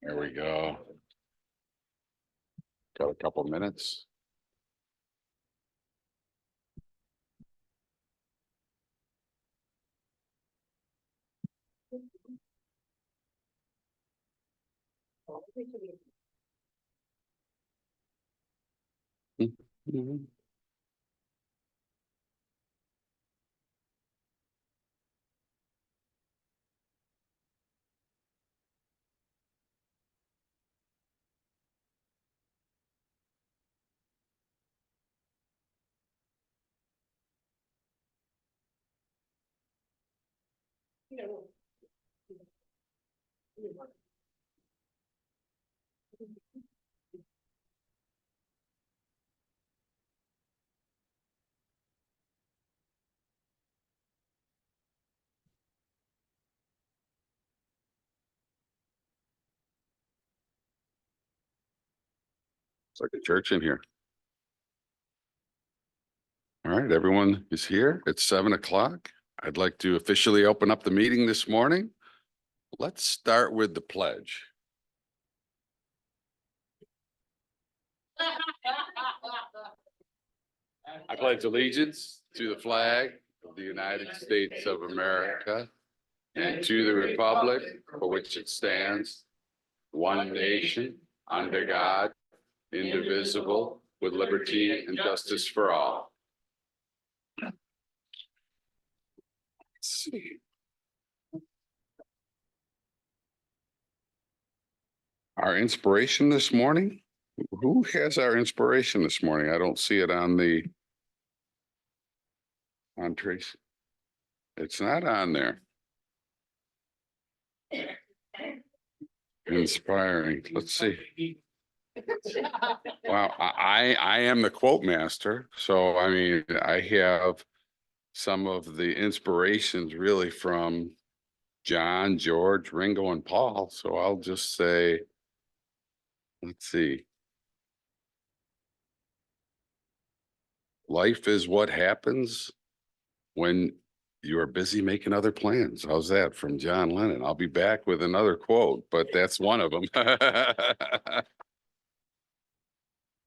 There we go. Got a couple minutes. Mhm. It's like a church in here. All right, everyone is here. It's 7 o'clock. I'd like to officially open up the meeting this morning. Let's start with the pledge. I pledge allegiance to the flag of the United States of America and to the republic for which it stands, one nation, under God, indivisible, with liberty and justice for all. Let's see. Our inspiration this morning? Who has our inspiration this morning? I don't see it on Tracy. It's not on there. Inspiring. Let's see. Wow, I am the quote master. So, I mean, I have some of the inspirations really from John, George, Ringo, and Paul. So I'll just say, let's see. Life is what happens when you're busy making other plans. How's that from John Lennon? I'll be back with another quote, but that's one of them.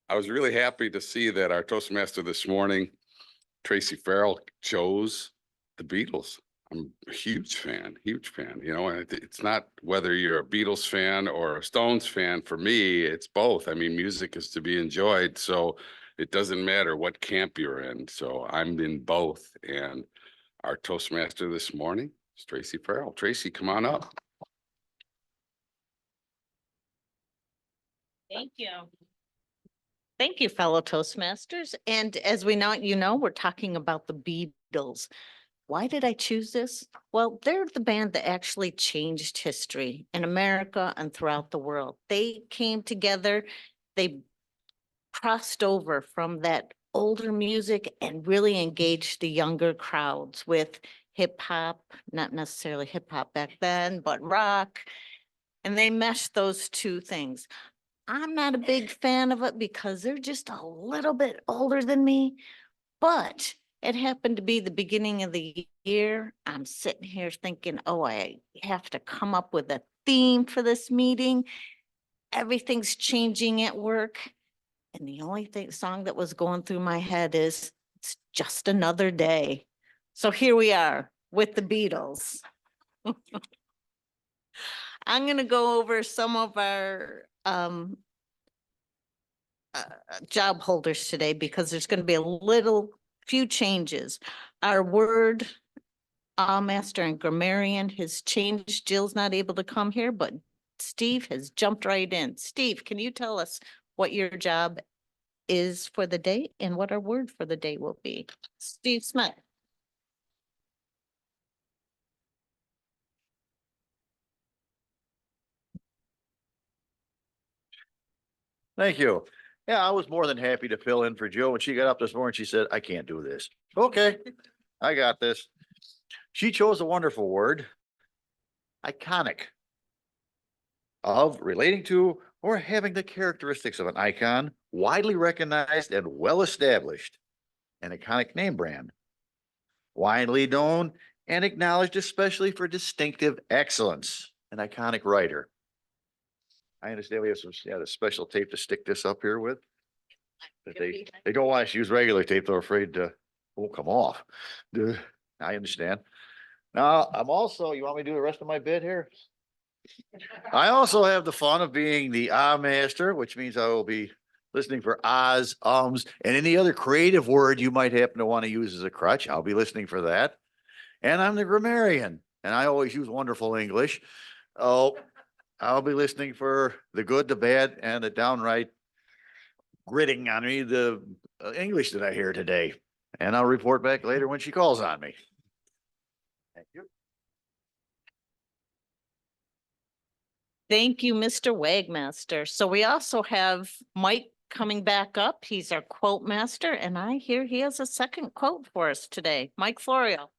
I was really happy to see that our Toastmaster this morning, Tracy Farrell, chose the Beatles. I'm a huge fan, you know, and it's not whether you're a Beatles fan or a Stones fan. For me, it's both. I mean, music is to be enjoyed. So it doesn't matter what camp you're in. So I'm in both. And our Toastmaster this morning is Tracy Farrell. Tracy, come on up. Thank you. Thank you, fellow Toastmasters. And as we know, we're talking about the Beatles. Why did I choose this? Well, they're the band that actually changed history in America and throughout the world. They came together, they crossed over from that older music and really engaged the younger crowds with hip hop, not necessarily hip hop back then, but rock. And they meshed those two things. I'm not a big fan of it because they're just a little bit older than me, but it happened to be the beginning of the year. I'm sitting here thinking, oh, I have to come up with a theme for this meeting. Everything's changing at work. And the only song that was going through my head is It's Just Another Day. So here we are with the Beatles. I'm going to go over some of our job holders today because there's going to be a few changes. Our word master and grammarian has changed. Jill's not able to come here, but Steve has jumped right in. Steve, can you tell us what your job is for the day and what our word for the day will be? Steve Smith. Thank you. Yeah, I was more than happy to fill in for Jill. When she got up this morning, she said, I can't do this. Okay, I got this. She chose a wonderful word, iconic, of relating to or having the characteristics of an icon, widely recognized and well-established, an iconic name brand, widely known and acknowledged especially for distinctive excellence, an iconic writer. I understand we have some, yeah, the special tape to stick this up here with. That they don't want us to use regular tape. They're afraid to, won't come off. I understand. Now, I'm also, you want me to do the rest of my bit here? I also have the fun of being the master, which means I will be listening for ahs, ums, and any other creative word you might happen to want to use as a crutch. I'll be listening for that. And I'm the grammarian, and I always use wonderful English. Oh, I'll be listening for the good, the bad, and the downright gritting on me, the English that I hear today. And I'll report back later when she calls on me. Thank you. Thank you, Mr. Wagmaster. So we also have Mike coming back up. He's our quote master, and I hear he has a second quote for us today. Mike Florio.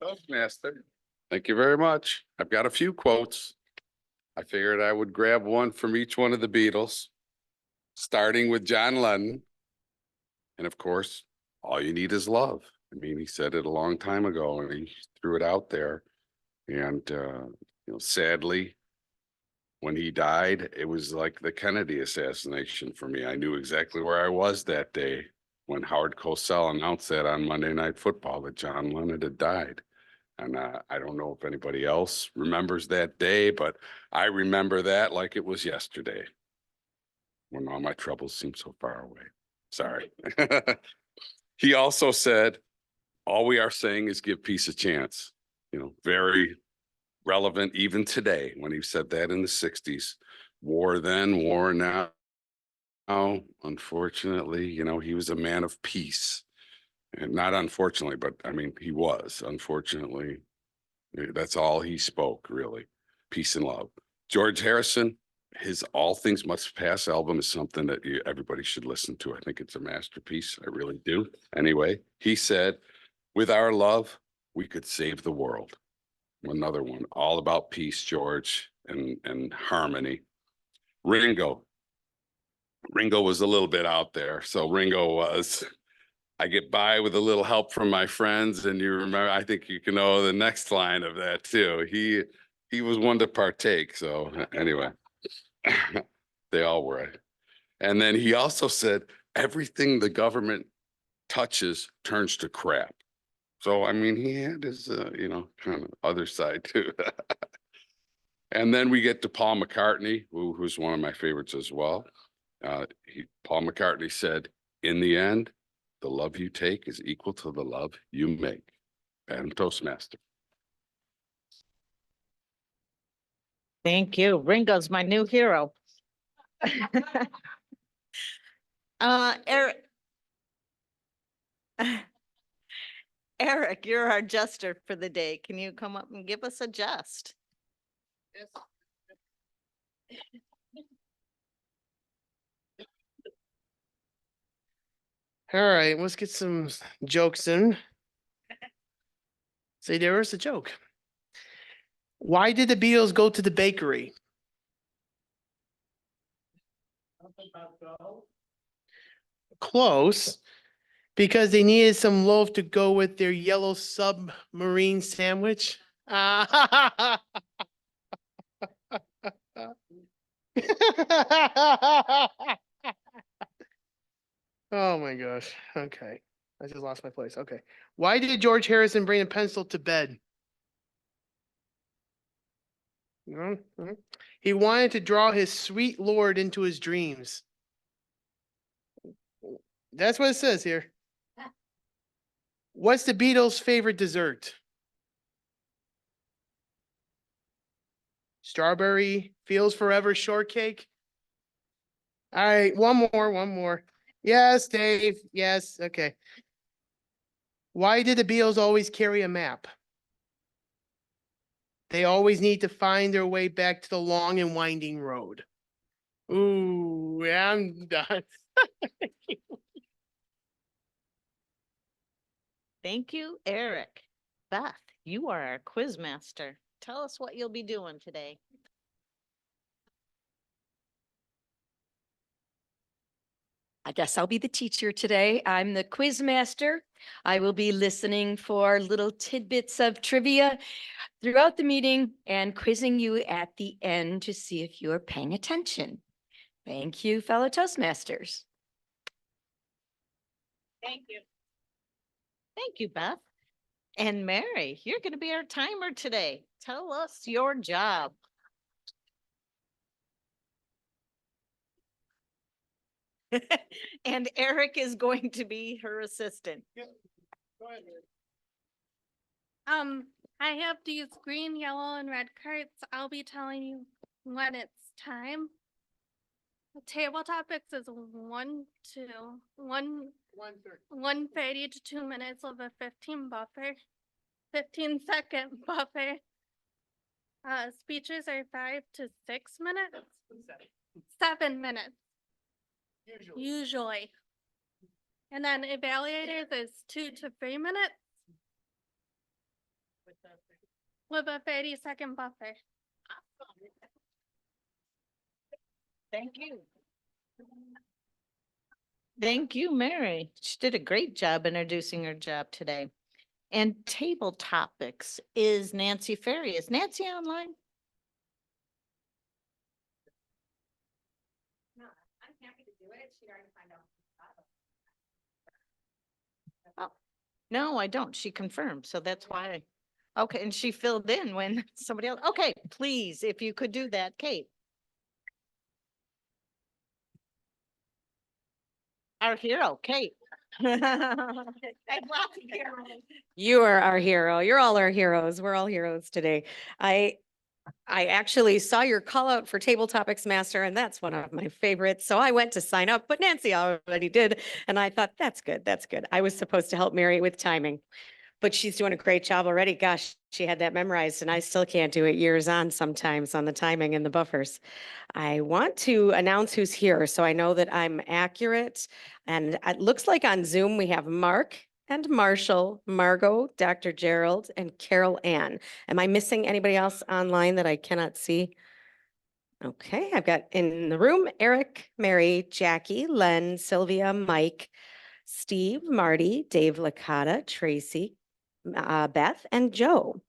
Toastmaster, thank you very much. I've got a few quotes. I figured I would grab one from each one of the Beatles, starting with John Lennon. And of course, all you need is love. I mean, he said it a long time ago and he threw it out there. And, sadly, when he died, it was like the Kennedy assassination for me. I knew exactly where I was that day when Howard Cosell announced that on Monday Night Football that John Lennon had died. And I don't know if anybody else remembers that day, but I remember that like it was yesterday when all my troubles seem so far away. Sorry. He also said, all we are saying is give peace a chance. Very relevant even today when he said that in the 60s. War then, war now. Now, unfortunately, he was a man of peace. And not unfortunately, but I mean, he was, unfortunately. That's all he spoke, really. Peace and love. George Harrison, his All Things Must Pass album is something that everybody should listen to. I think it's a masterpiece. I really do. Anyway, he said, with our love, we could save the world. Another one, all about peace, George, and harmony. Ringo was a little bit out there. So Ringo was, I get by with a little help from my friends. And you remember, I think you can know the next line of that too. He was one to partake. So anyway, they all were. And then he also said, everything the government touches turns to crap. So, I mean, he had his, kind of other side too. And then we get to Paul McCartney, who's one of my favorites as well. Paul McCartney said, in the end, the love you take is equal to the love you make. Madam Toastmaster. Thank you. Ringo's my new hero. Eric. Eric, you're our jester for the day. Can you come up and give us a jest? Yes. All right, let's get some jokes in. Say there is a joke. Why did the Beatles go to the bakery? Close. Because they needed some loaf to go with their yellow submarine sandwich. Oh my gosh. Okay. I just lost my place. Okay. Why did George Harrison bring a pencil to bed? He wanted to draw his sweet lord into his dreams. That's what it says here. What's the Beatles' favorite dessert? Strawberry Feels Forever shortcake. All right, one more. Yes, Dave. Yes, okay. Why did the Beatles always carry a map? They always need to find their way back to the long and winding road. Ooh, yeah, I'm done. Thank you, Eric. Beth, you are our quiz master. Tell us what you'll be doing today. I guess I'll be the teacher today. I'm the quiz master. I will be listening for little tidbits of trivia throughout the meeting and quizzing you at the end to see if you're paying attention. Thank you, fellow Toastmasters. Thank you. Thank you, Beth. And Mary, you're going to be our timer today. Tell us your job. And Eric is going to be her assistant. I have these green, yellow, and red cards. I'll be telling you when it's time. The table topics is 1:30 to 2 minutes of a 15-second buffer. Speeches are 5 to 6 minutes. 7 minutes. Usually. And then evaluators is 2 to 3 minutes. With a 30-second buffer. Thank you. Thank you, Mary. She did a great job introducing her job today. And table topics is Nancy Ferry. Is Nancy online? No, I'm happy to do it. She already find out. No, I don't. She confirmed, so that's why. Okay, and she filled in when somebody else, okay, please, if you could do that, Kate. Our hero, Kate. You are our hero. You're all our heroes. We're all heroes today. I actually saw your call out for Table Topics Master, and that's one of my favorites. So I went to sign up, but Nancy already did. And I thought, that's good. That's good. I was supposed to help Mary with timing, but she's doing a great job already. Gosh, she had that memorized, and I still can't do it years on sometimes on the timing and the buffers. I want to announce who's here so I know that I'm accurate. And it looks like on Zoom we have Mark and Marshall, Margot, Dr. Gerald, and Carol Ann. Am I missing anybody else online that I cannot see? Okay, I've got in the room Eric, Mary, Jackie, Len, Sylvia, Mike, Steve, Marty, Dave Licata, Tracy, Beth, and Joe.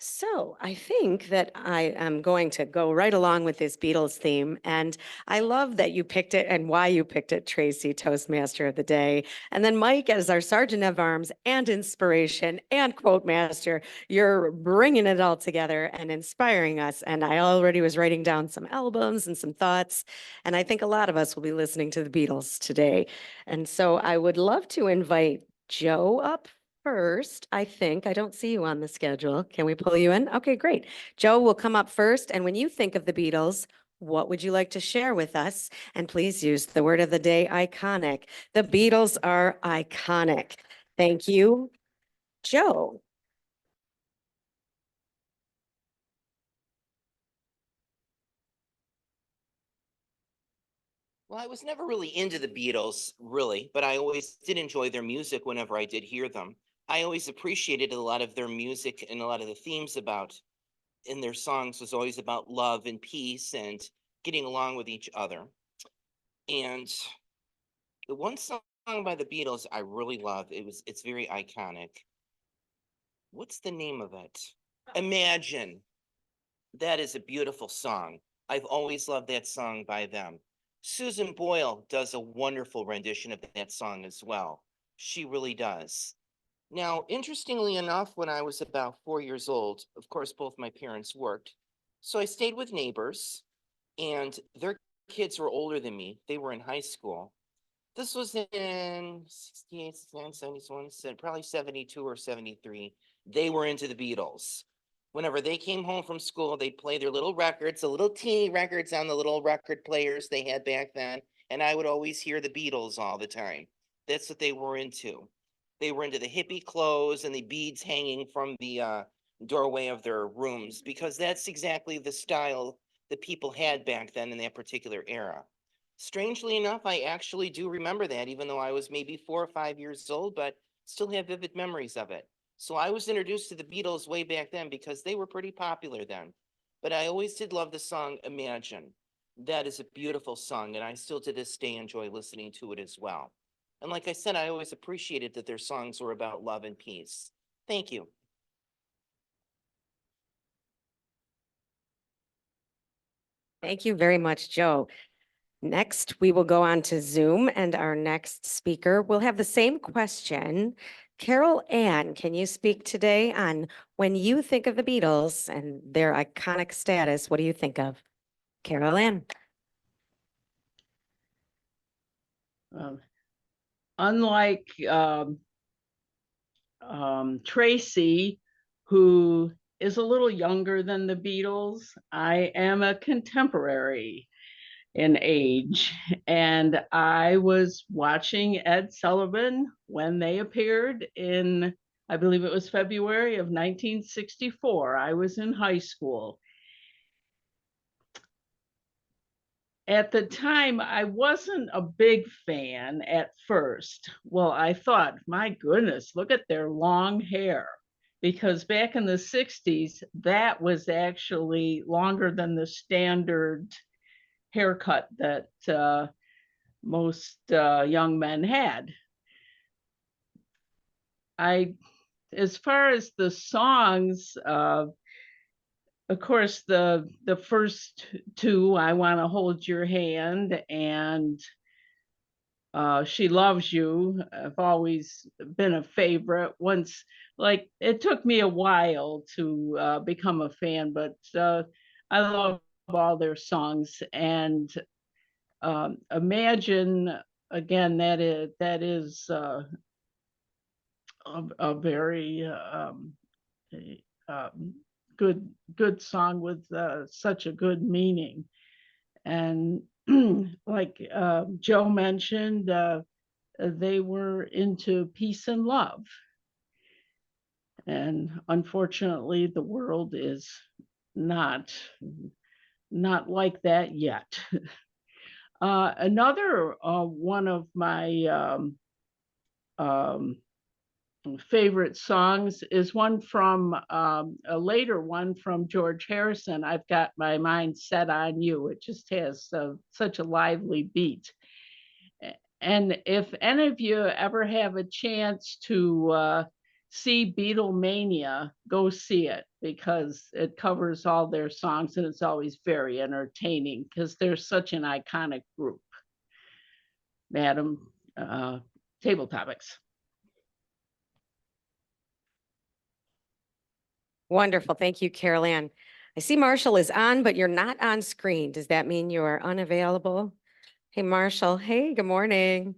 So I think that I am going to go right along with this Beatles theme. And I love that you picked it and why you picked it, Tracy, Toastmaster of the Day. And then Mike as our Sergeant of Arms and inspiration and quote master. You're bringing it all together and inspiring us. And I already was writing down some albums and some thoughts. And I think a lot of us will be listening to the Beatles today. And so I would love to invite Joe up first, I think. I don't see you on the schedule. Can we pull you in? Okay, great. Joe will come up first. And when you think of the Beatles, what would you like to share with us? And please use the word of the day, iconic. The Beatles are iconic. Thank you, Joe. Well, I was never really into the Beatles, really, but I always did enjoy their music whenever I did hear them. I always appreciated a lot of their music, and a lot of the themes about in their songs was always about love and peace and getting along with each other. And the one song by the Beatles I really love, it's very iconic. What's the name of it? Imagine. That is a beautiful song. I've always loved that song by them. Susan Boyle does a wonderful rendition of that song as well. She really does. Now, interestingly enough, when I was about 4 years old, of course, both my parents worked. So I stayed with neighbors, and their kids were older than me. They were in high school. This was in 68, 69, 71, probably 72 or 73. They were into the Beatles. Whenever they came home from school, they'd play their little records, the little teeny records on the little record players they had back then. And I would always hear the Beatles all the time. That's what they were into. They were into the hippie clothes and the beads hanging from the doorway of their rooms, because that's exactly the style that people had back then in that particular era. Strangely enough, I actually do remember that, even though I was maybe 4 or 5 years old, but still have vivid memories of it. So I was introduced to the Beatles way back then because they were pretty popular then. But I always did love the song Imagine. that is a beautiful song, and I still to this day enjoy listening to it as well. And like I said, I always appreciated that their songs were about love and peace. Thank you. Thank you very much, Joe. Next, we will go on to Zoom, and our next speaker will have the same question. Carol Ann, can you speak today on when you think of the Beatles and their iconic status, what do you think of? Carol Ann. Unlike Tracy, who is a little younger than the Beatles, I am a contemporary in age. And I was watching Ed Sullivan when they appeared in, I believe it was February of 1964. I was in high school. At the time, I wasn't a big fan at first. Well, I thought, my goodness, look at their long hair. Because back in the 60s, that was actually longer than the standard haircut that most young men had. As far as the songs, of course, the first two, I Want to Hold Your Hand and She Loves You, have always been a favorite. Once, like, it took me a while to become a fan, but I love all their songs. And Imagine, again, that is a very good song with such a good meaning. And like Joe mentioned, they were into peace and love. And unfortunately, the world is not like that yet. Another one of my favorite songs is one from a later one from George Harrison, I've Got My Mind Set on You. It just has such a lively beat. And if any of you ever have a chance to see Beatlemania, go see it, because it covers all their songs and it's always very entertaining because they're such an iconic group. Madam, table topics. Wonderful. Thank you, Carol Ann. I see Marshall is on, but you're not on screen. Does that mean you are unavailable? Hey, Marshall. Hey, good morning.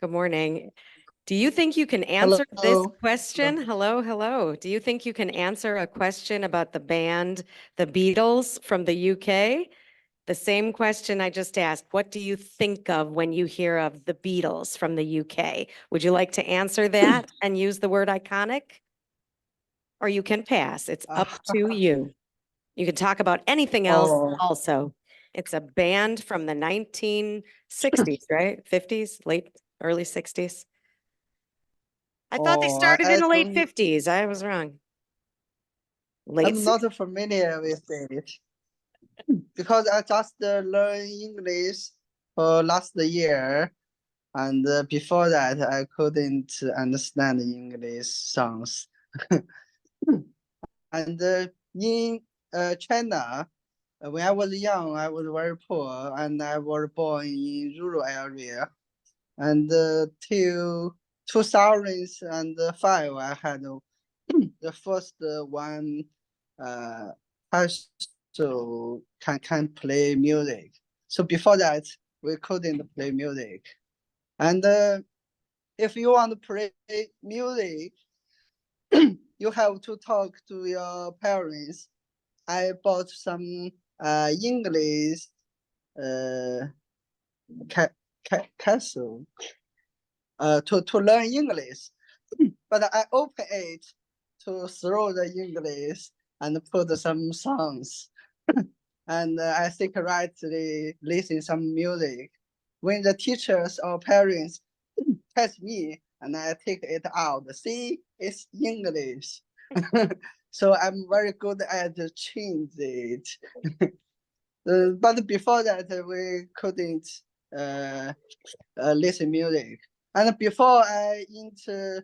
Good morning. Do you think you can answer this Hello. question? Hello, hello. Do you think you can answer a question about the band, the Beatles from the UK? The same question I just asked. What do you think of when you hear of the Beatles from the UK? Would you like to answer that and use the word iconic? Or you can pass. It's up to you. You can talk about anything else Oh. also. It's a band from the 1960s, right? 50s, early 60s. I thought they started in the late 50s. I was wrong. Late I'm not familiar with it because I just learned English last year, and before that I couldn't understand English songs. And in China, when I was young, I was very poor, and I was born in rural area. And till 2005, I had the first one has to can play music. So before that, we couldn't play music. And if you want to play music, you have to talk to your parents. I bought some English castle to learn English, but I open it to throw the English and put some songs. And I think rightly listen some music. When the teachers or parents catch me and I take it out, see, it's English. So I'm very good at change it. But before that, we couldn't listen music. And before I into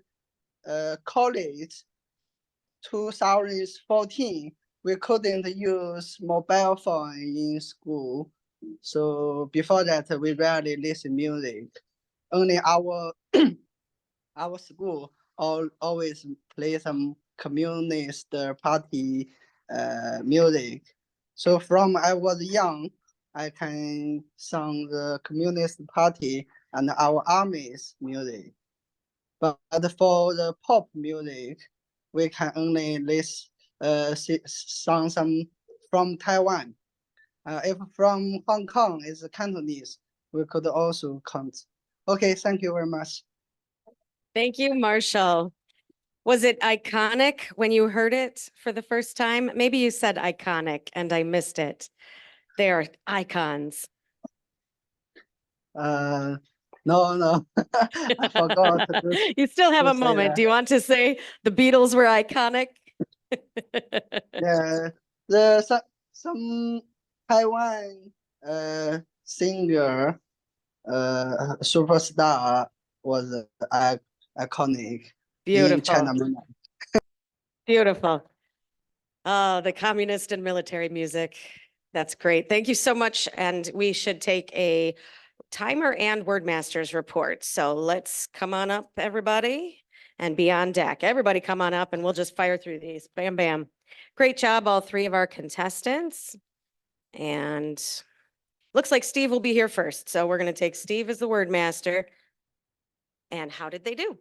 college, 2014, we couldn't use mobile phone in school. So before that, we rarely listen music. Only our our school always play some communist party music. So from I was young, I can sing the communist party and our army's music. But for the pop music, we can only list song some from Taiwan. If from Hong Kong is Cantonese, we could also count. Okay, thank you very much. Thank you, Marshall. Was it iconic when you heard it for the first time? Maybe you said iconic and I missed it. They are icons. No, I forgot. You still have to a say moment. that. Do you want to say the Beatles were iconic? Yeah, some Taiwan singer superstar was iconic in China. Beautiful. Beautiful. Oh, the communist and military music. That's great. Thank you so much. And we should take a timer and Wordmasters report. So let's come on up, everybody, and be on deck. Everybody come on up and we'll just fire through these. Bam, bam. Great job, all three of our contestants. And looks like Steve will be here first. So we're going to take Steve as the Wordmaster. And how did they do?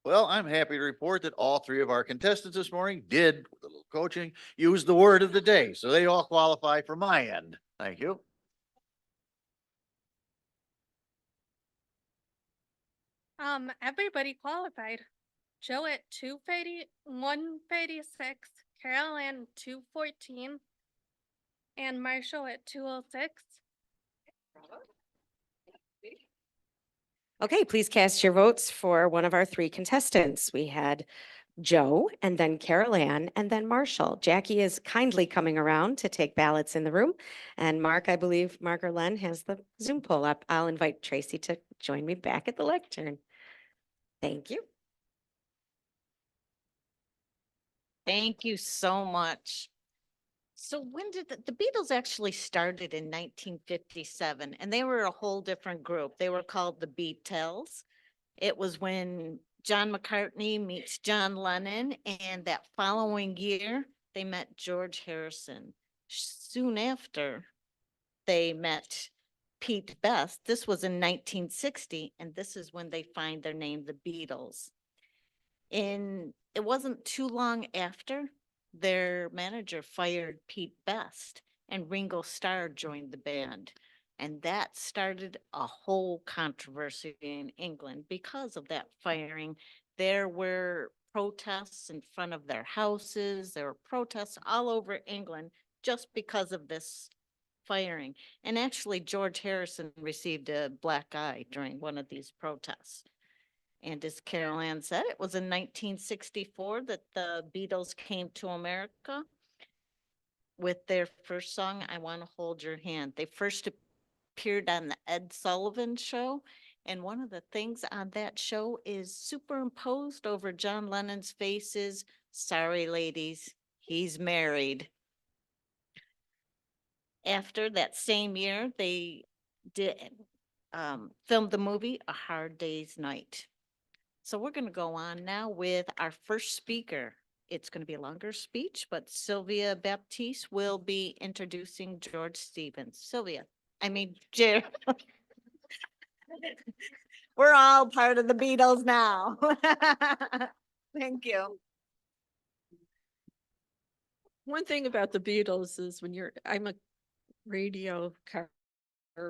Well, I'm happy to report that all three of our contestants this morning did, with a little coaching, use the word of the day. So they all qualify for my end. Thank you. Everybody qualified. Joe at 156, Carol Ann 214, and Marshall at 206. Okay, please cast your votes for one of our three contestants. We had Joe and then Carol Ann and then Marshall. Jackie is kindly coming around to take ballots in the room. And Mark, I believe Mark or Len has the Zoom poll up. I'll invite Tracy to join me back at the lectern. Thank you. Thank you so much. So when did the Beatles actually started in 1957, and they were a whole different group. They were called the Beatles. It was when John McCartney meets John Lennon, and that following year they met George Harrison. Soon after they met Pete Best. This was in 1960, and this is when they find their name, the Beatles. It wasn't too long after their manager fired Pete Best and Ringo Starr joined the band. And that started a whole controversy in England because of that firing. There were protests in front of their houses. There were protests all over England just because of this firing. And actually, George Harrison received a black eye during one of these protests. And as Carol Ann said, it was in 1964 that the Beatles came to America with their first song, I Want to Hold Your Hand. They first appeared on the Ed Sullivan Show. And one of the things on that show is superimposed over John Lennon's face is, sorry, ladies, he's married. After that same year, they did filmed the movie A Hard Day's Night. So we're going to go on now with our first speaker. It's going to be a longer speech, but Sylvia Baptiste will be introducing George Stevens. Jer. We're all part of the Beatles now. Thank you. One thing about the Beatles is I'm a radio car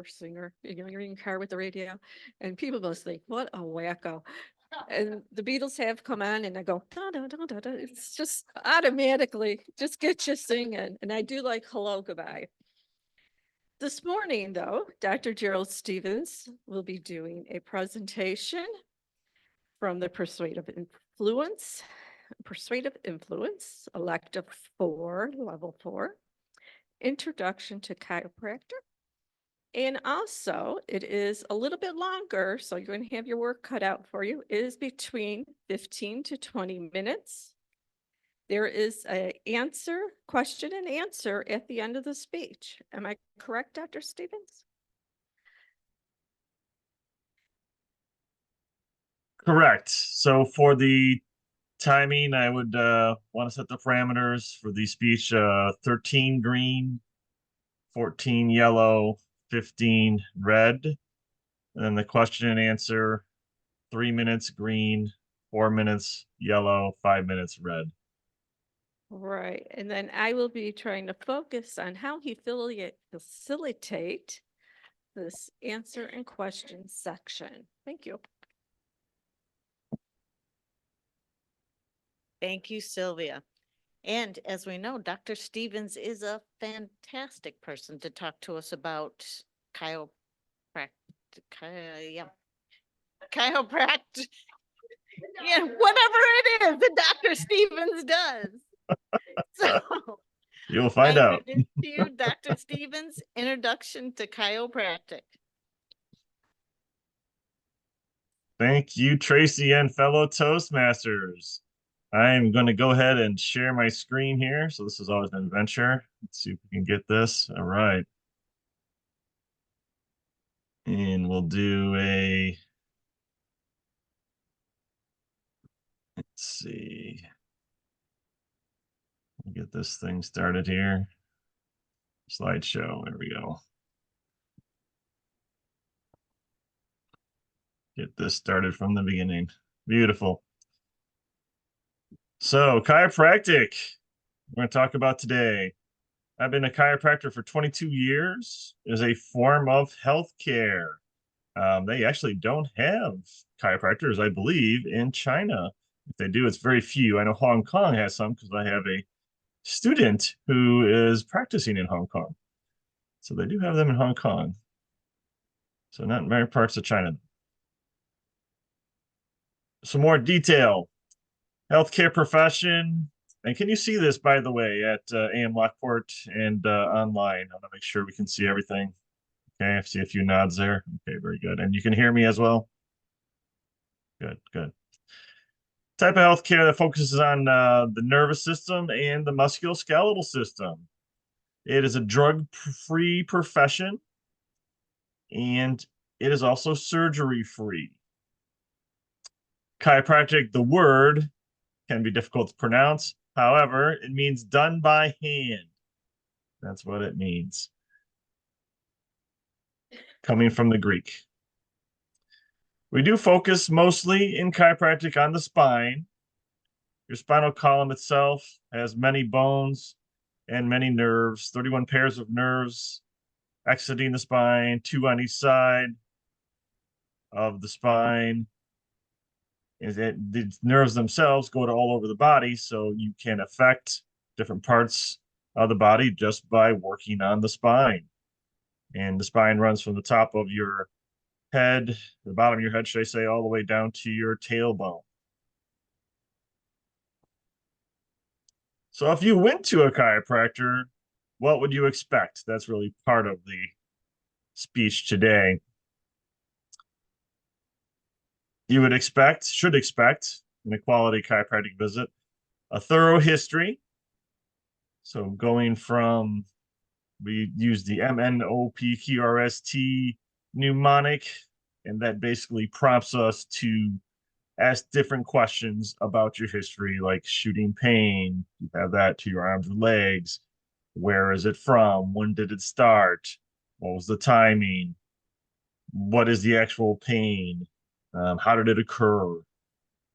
singer, you're in your car with the radio, and people must think, what a wacko. And the Beatles have come on and I go, da, da, da, da, da. It's just automatically just get you singing. And I do like Hello, Goodbye. This morning, though, Dr. Gerald Stevens will be doing a presentation from the Persuasive Influence, Elective 4, Level 4. Introduction to Chiropractor. And also, it is a little bit longer, so you're going to have your work cut out for you. It is between 15 to 20 minutes. There is a question and answer at the end of the speech. Am I correct, Dr. Stevens? Correct. So for the timing, I would want to set the parameters for the speech, 13 green, 14 yellow, 15 red. And then the question and answer, 3 minutes green, 4 minutes yellow, 5 minutes red. Right. And then I will be trying to focus on how he facilitate this answer and question section. Thank you. Thank you, Sylvia. And as we know, Dr. Stevens is a fantastic person to talk to us about chiropractic. Yeah. Chiropractic. Yeah, whatever it is that Dr. Stevens does. So You'll find I out. introduce to you Dr. Stevens' Introduction to Chiropractic. Thank you, Tracy and fellow Toastmasters. I'm going to go ahead and share my screen here. So this is always an adventure. Let's see if we can get this. All right. And we'll do let's see. We'll get this thing started here. Slideshow. There we go. Get this started from the beginning. Beautiful. So chiropractic, we're going to talk about today. I've been a chiropractor for 22 years. It is a form of healthcare. They actually don't have chiropractors, I believe, in China. If they do, it's very few. I know Hong Kong has some because I have a student who is practicing in Hong Kong. So they do have them in Hong Kong. So not in many parts of China. Some more detail. Healthcare profession. And can you see this, by the way, at AM Lockport and online? I want to make sure we can see everything. Okay, I see a few nods there. Okay, very good. And you can hear me as well? Good, good. Type of healthcare that focuses on the nervous system and the musculoskeletal system. It is a drug-free profession, and it is also surgery-free. Chiropractic, the word, can be difficult to pronounce. However, it means done by hand. That's what it means. Coming from the Greek. We do focus mostly in chiropractic on the spine. Your spinal column itself has many bones and many nerves, 31 pairs of nerves exiting the spine, 2 on each side of the spine. The nerves themselves go to all over the body, so you can affect different parts of the body just by working on the spine. And the spine runs from the top of your head, the bottom of your head, should I say, all the way down to your tailbone. So if you went to a chiropractor, what would you expect? That's really part of the speech today. You would expect, should expect, in a quality chiropractic visit, a thorough history. So going from, we use the MNOPQRST mnemonic, and that basically prompts us to ask different questions about your history, like shooting pain. You have that to your arms or legs. Where is it from? When did it start? What was the timing? What is the actual pain? How did it occur?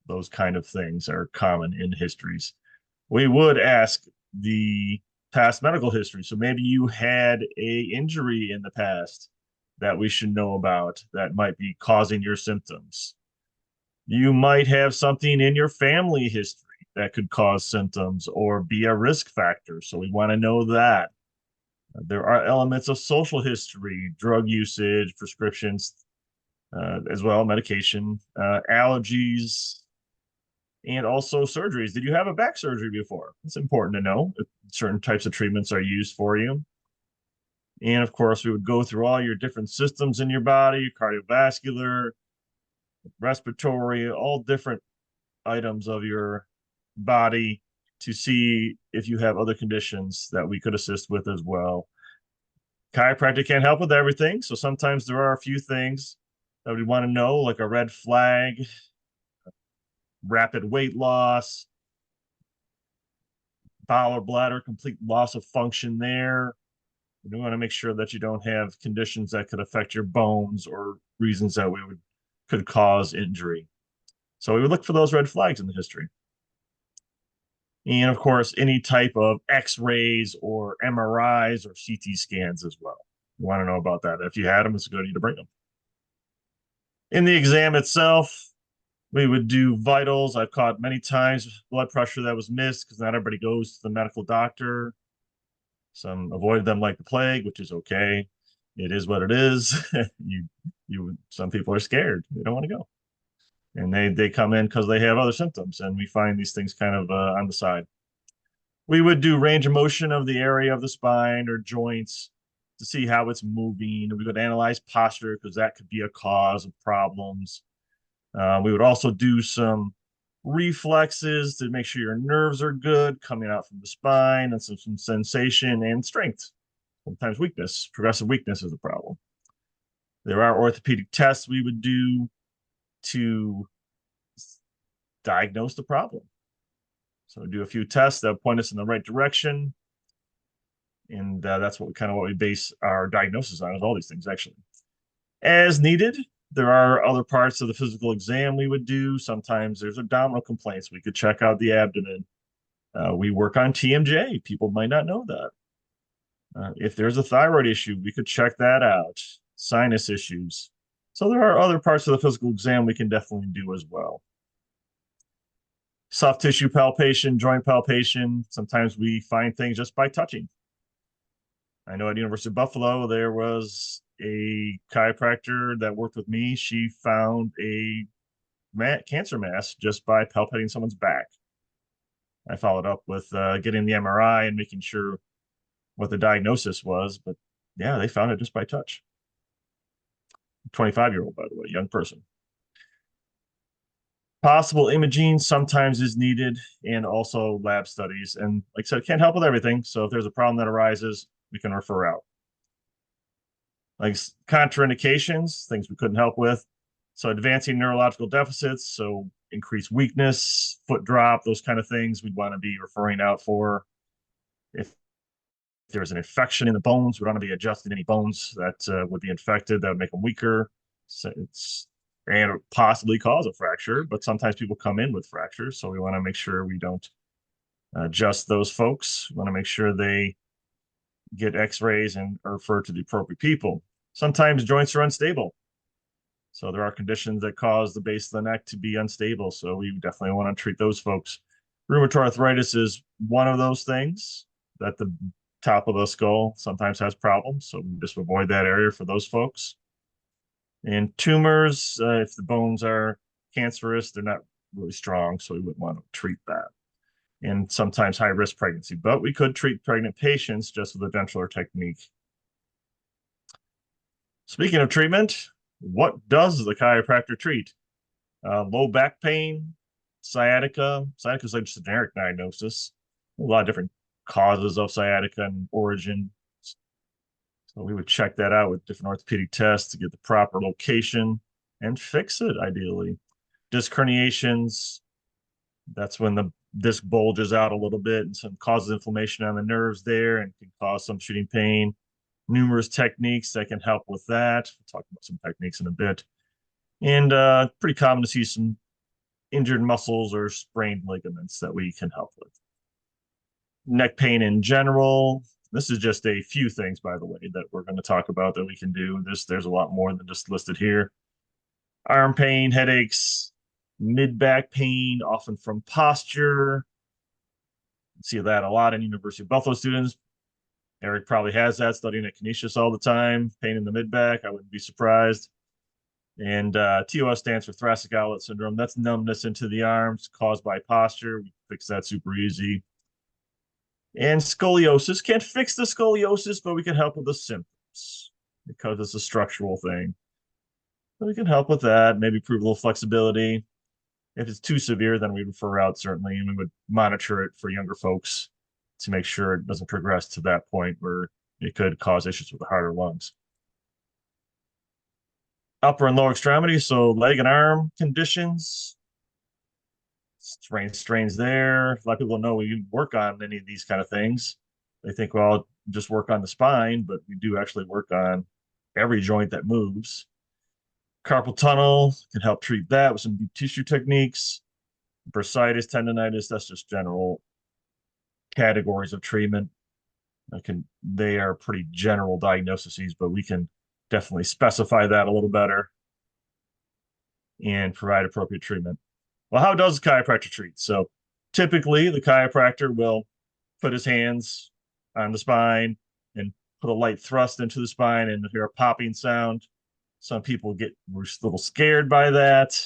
Those kind of things are common in histories. We would ask the past medical history. So maybe you had a injury in the past that we should know about that might be causing your symptoms. You might have something in your family history that could cause symptoms or be a risk factor. So we want to know that. There are elements of social history, drug usage, prescriptions, as well, medication, allergies, and also surgeries. Did you have a back surgery before? It's important to know if certain types of treatments are used for you. And of course, we would go through all your different systems in your body, cardiovascular, respiratory, all different items of your body to see if you have other conditions that we could assist with as well. Chiropractic can't help with everything, so sometimes there are a few things that we want to know, like a red flag, rapid weight loss, bowel or bladder, complete loss of function there. We want to make sure that you don't have conditions that could affect your bones or reasons that could cause injury. So we would look for those red flags in the history. And of course, any type of X-rays or MRIs or CT scans as well. You want to know about that. If you had them, it's a good idea to bring them. In the exam itself, we would do vitals. I've caught many times blood pressure that was missed because not everybody goes to the medical doctor. Some avoided them like the plague, which is okay. It is what it is. Some people are scared. They don't want to go. And they come in because they have other symptoms, and we find these things kind of on the side. We would do range of motion of the area of the spine or joints to see how it's moving. We would analyze posture because that could be a cause of problems. We would also do some reflexes to make sure your nerves are good coming out from the spine, and some sensation and strength. Sometimes weakness, progressive weakness is a problem. There are orthopedic tests we would do to diagnose the problem. So we do a few tests that point us in the right direction. And that's what we base our diagnosis on, is all these things actually. As needed, there are other parts of the physical exam we would do. Sometimes there's abdominal complaints. We could check out the abdomen. We work on TMJ. People might not know that. If there's a thyroid issue, we could check that out. Sinus issues. So there are other parts of the physical exam we can definitely do as well. Soft tissue palpation, joint palpation. Sometimes we find things just by touching. I know at University of Buffalo, there was a chiropractor that worked with me. She found a cancer mass just by palpating someone's back. I followed up with getting the MRI and making sure what the diagnosis was, but yeah, they found it just by touch. 25-year-old, by the way, young person. Possible imaging sometimes is needed, and also lab studies. And like I said, can't help with everything. So if there's a problem that arises, we can refer out. Like contraindications, things we couldn't help with. So advancing neurological deficits, so increased weakness, foot drop, those kind of things we'd want to be referring out for. If there's an infection in the bones, we want to be adjusting any bones that would be infected, that would make them weaker. So and possibly cause a fracture, but sometimes people come in with fractures. So we want to make sure we don't adjust those folks. We want to make sure they get x-rays and are referred to the appropriate people. Sometimes joints are unstable. So there are conditions that cause the base of the neck to be unstable. So we definitely want to treat those folks. Rheumatoid arthritis is one of those things that the top of the skull sometimes has problems. So we just avoid that area for those folks. And tumors, if the bones are cancerous, they're not really strong, so we wouldn't want to treat that. And sometimes high-risk pregnancy, but we could treat pregnant patients just with a gentler technique. Speaking of treatment, what does the chiropractor treat? Low back pain, sciatica. Sciatica is like just a generic diagnosis. A lot of different causes of sciatica and origin. So we would check that out with different orthopedic tests to get the proper location and fix it, ideally. Disc herniations, that's when the disc bulges out a little bit and some causes inflammation on the nerves there and can cause some shooting pain. Numerous techniques that can help with that. We'll talk about some techniques in a bit. And pretty common to see some injured muscles or sprained ligaments that we can help with. Neck pain in general. This is just a few things, by the way, that we're going to talk about that we can do. There's a lot more than just listed here. Arm pain, headaches, mid-back pain, often from posture. See that a lot in University of Buffalo students. Eric probably has that, studying at Canisius all the time. Pain in the mid-back, I wouldn't be surprised. And TOS stands for thoracic outlet syndrome. That's numbness into the arms caused by posture. We fix that super easy. And scoliosis, can't fix the scoliosis, but we can help with the symptoms. because it's a structural thing. So we can help with that, maybe prove a little flexibility. If it's too severe, then we refer out certainly, and we would monitor it for younger folks to make sure it doesn't progress to that point where it could cause issues with the heart or lungs. Upper and lower extremities, so leg and arm conditions. Strains there. A lot of people don't know we work on any of these kind of things. They think, well, just work on the spine, but we do actually work on every joint that moves. Carpal tunnel can help treat that with some deep tissue techniques. Bursitis, tendonitis, that's just general categories of treatment. They are pretty general diagnoses, but we can definitely specify that a little better and provide appropriate treatment. Well, how does a chiropractor treat? So typically the chiropractor will put his hands on the spine and put a light thrust into the spine and hear a popping sound. Some people get a little scared by that.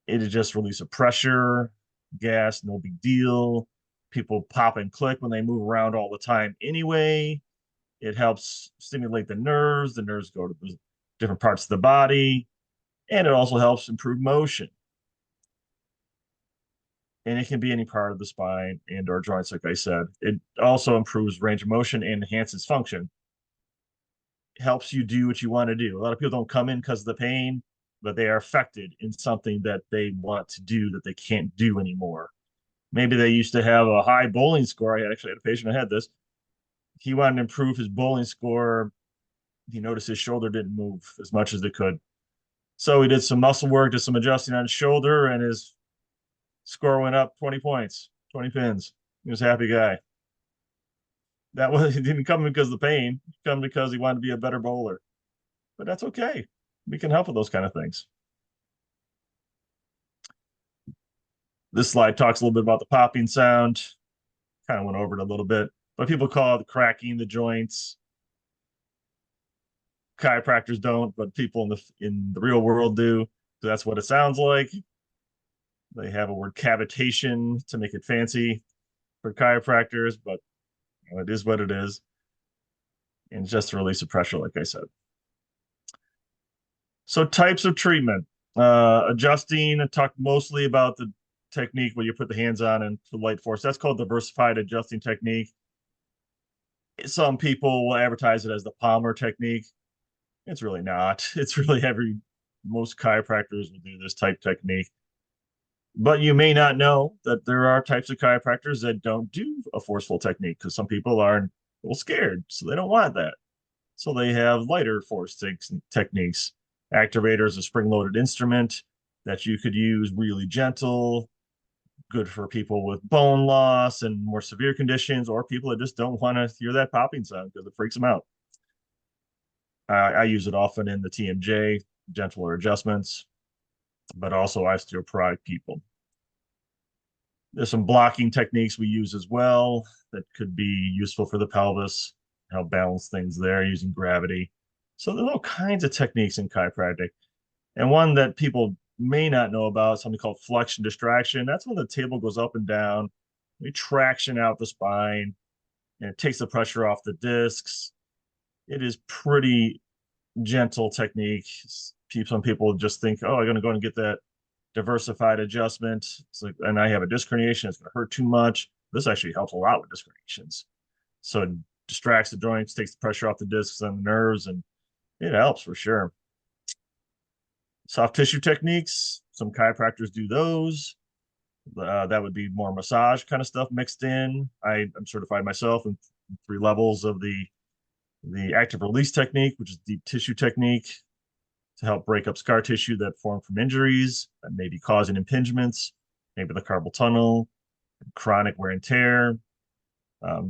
It is just release of pressure, gas, no big deal. People pop and click when they move around all the time anyway. It helps stimulate the nerves. The nerves go to the different parts of the body, and it also helps improve motion. And it can be any part of the spine and or joints, like I said. It also improves range of motion and enhances function. It helps you do what you want to do. A lot of people don't come in because of the pain, but they are affected in something that they want to do that they can't do anymore. Maybe they used to have a high bowling score. I actually had a patient who had this. He wanted to improve his bowling score. He noticed his shoulder didn't move as much as it could. So he did some muscle work, did some adjusting on his shoulder, and his score went up 20 points, 20 pins. He was a happy guy. He didn't come because of the pain. He come because he wanted to be a better bowler. But that's okay. We can help with those kind of things. This slide talks a little bit about the popping sound. Kind of went over it a little bit, but people call it cracking the joints. Chiropractors don't, but people in the real world do. So that's what it sounds like. They have a word cavitation to make it fancy for chiropractors, but it is what it is. And just a release of pressure, like I said. So types of treatment. Adjusting, I talked mostly about the technique where you put the hands on and the light force. That's called diversified adjusting technique. Some people will advertise it as the Palmer technique. It's really not. It's really most chiropractors will do this type technique. But you may not know that there are types of chiropractors that don't do a forceful technique because some people are a little scared, so they don't want that. So they have lighter force techniques. Activator is a spring-loaded instrument that you could use really gentle, good for people with bone loss and more severe conditions, or people that just don't want to hear that popping sound because it freaks them out. I use it often in the TMJ, gentler adjustments, but also osteoporotic people. There's some blocking techniques we use as well that could be useful for the pelvis, help balance things there using gravity. So there's all kinds of techniques in chiropractic. And one that people may not know about, something called flexion distraction. That's when the table goes up and down. We traction out the spine and it takes the pressure off the discs. It is pretty gentle technique. Some people just think, oh, I'm going to go and get that diversified adjustment. It's like, and I have a disc herniation, it's going to hurt too much. This actually helps a lot with disc herniations. So it distracts the joints, takes the pressure off the discs and the nerves, and it helps for sure. Soft tissue techniques, some chiropractors do those. That would be more massage kind of stuff mixed in. I'm certified myself in 3 levels of the active release technique, which is deep tissue technique to help break up scar tissue that form from injuries that may be causing impingements, maybe the carpal tunnel, chronic wear and tear.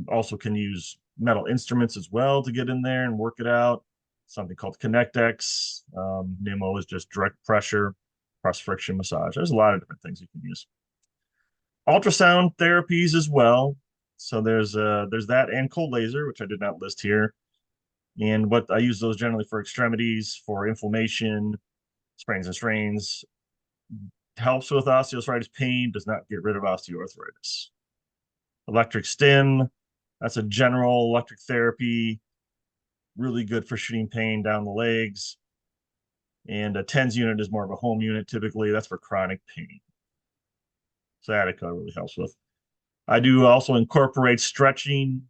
Also can use metal instruments as well to get in there and work it out. Something called ConnectX. NIMO is just direct pressure, cross friction massage. There's a lot of different things you can use. Ultrasound therapies as well. So there's that and cold laser, which I did not list here. And what I use those generally for extremities, for inflammation, sprains and strains. Helps with osteoarthritis pain, does not get rid of osteoarthritis. Electric stim, That's a general electric therapy, really good for shooting pain down the legs. And a TENS unit is more of a home unit typically. That's for chronic pain. Sciatica really helps with. I do also incorporate stretching.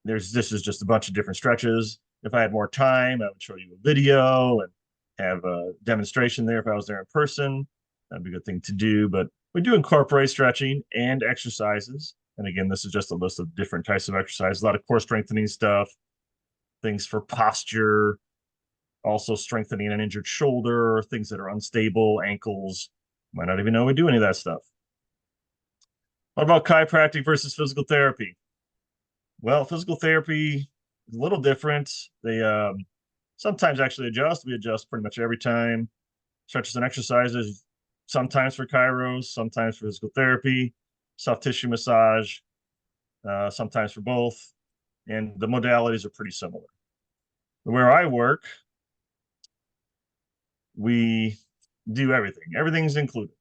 This is just a bunch of different stretches. If I had more time, I would show you a video and have a demonstration there if I was there in person. That'd be a good thing to do. But we do incorporate stretching and exercises. And again, this is just a list of different types of exercises, a lot of core strengthening stuff, things for posture, also strengthening an injured shoulder, things that are unstable, ankles. Might not even know we do any of that stuff. What about chiropractic versus physical therapy? Well, physical therapy is a little different. They sometimes actually adjust. We adjust pretty much every time. Stretches and exercises, sometimes for chiros, sometimes for physical therapy, soft tissue massage, sometimes for both. And the modalities are pretty similar. Where I work, we do everything. Everything's included.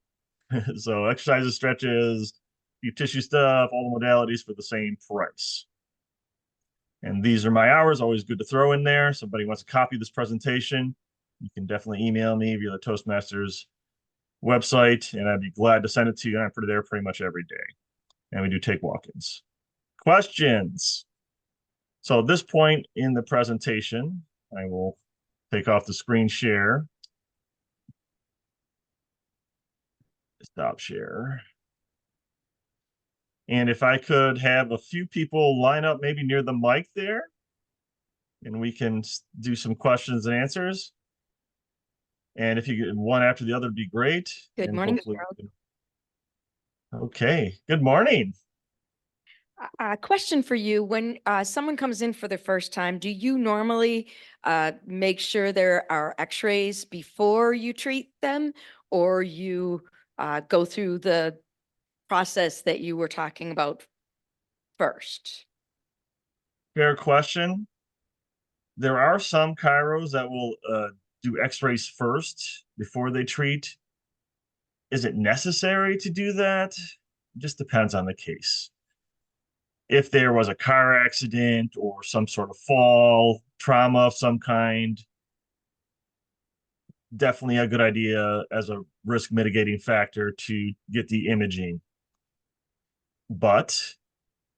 So exercises, stretches, deep tissue stuff, all the modalities for the same price. And these are my hours, always good to throw in there. Somebody wants a copy of this presentation, you can definitely email me via the Toastmasters website, and I'd be glad to send it to you. And I put it there pretty much every day. And we do take walk-ins. Questions? So at this point in the presentation, I will take off the screen share. Stop share. And if I could have a few people line up maybe near the mic there, and we can do some questions and answers. And if you get one after the other, would be great. Good And morning, hopefully we can- Okay, good morning. A question for you. When someone comes in for the first time, do you normally make sure there are x-rays before you treat them, or you go through the process that you were talking about first? Fair question. There are some chiros that will do x-rays first before they treat. Is it necessary to do that? It just depends on the case. If there was a car accident or some sort of fall, trauma of some kind, definitely a good idea as a risk mitigating factor to get the imaging. But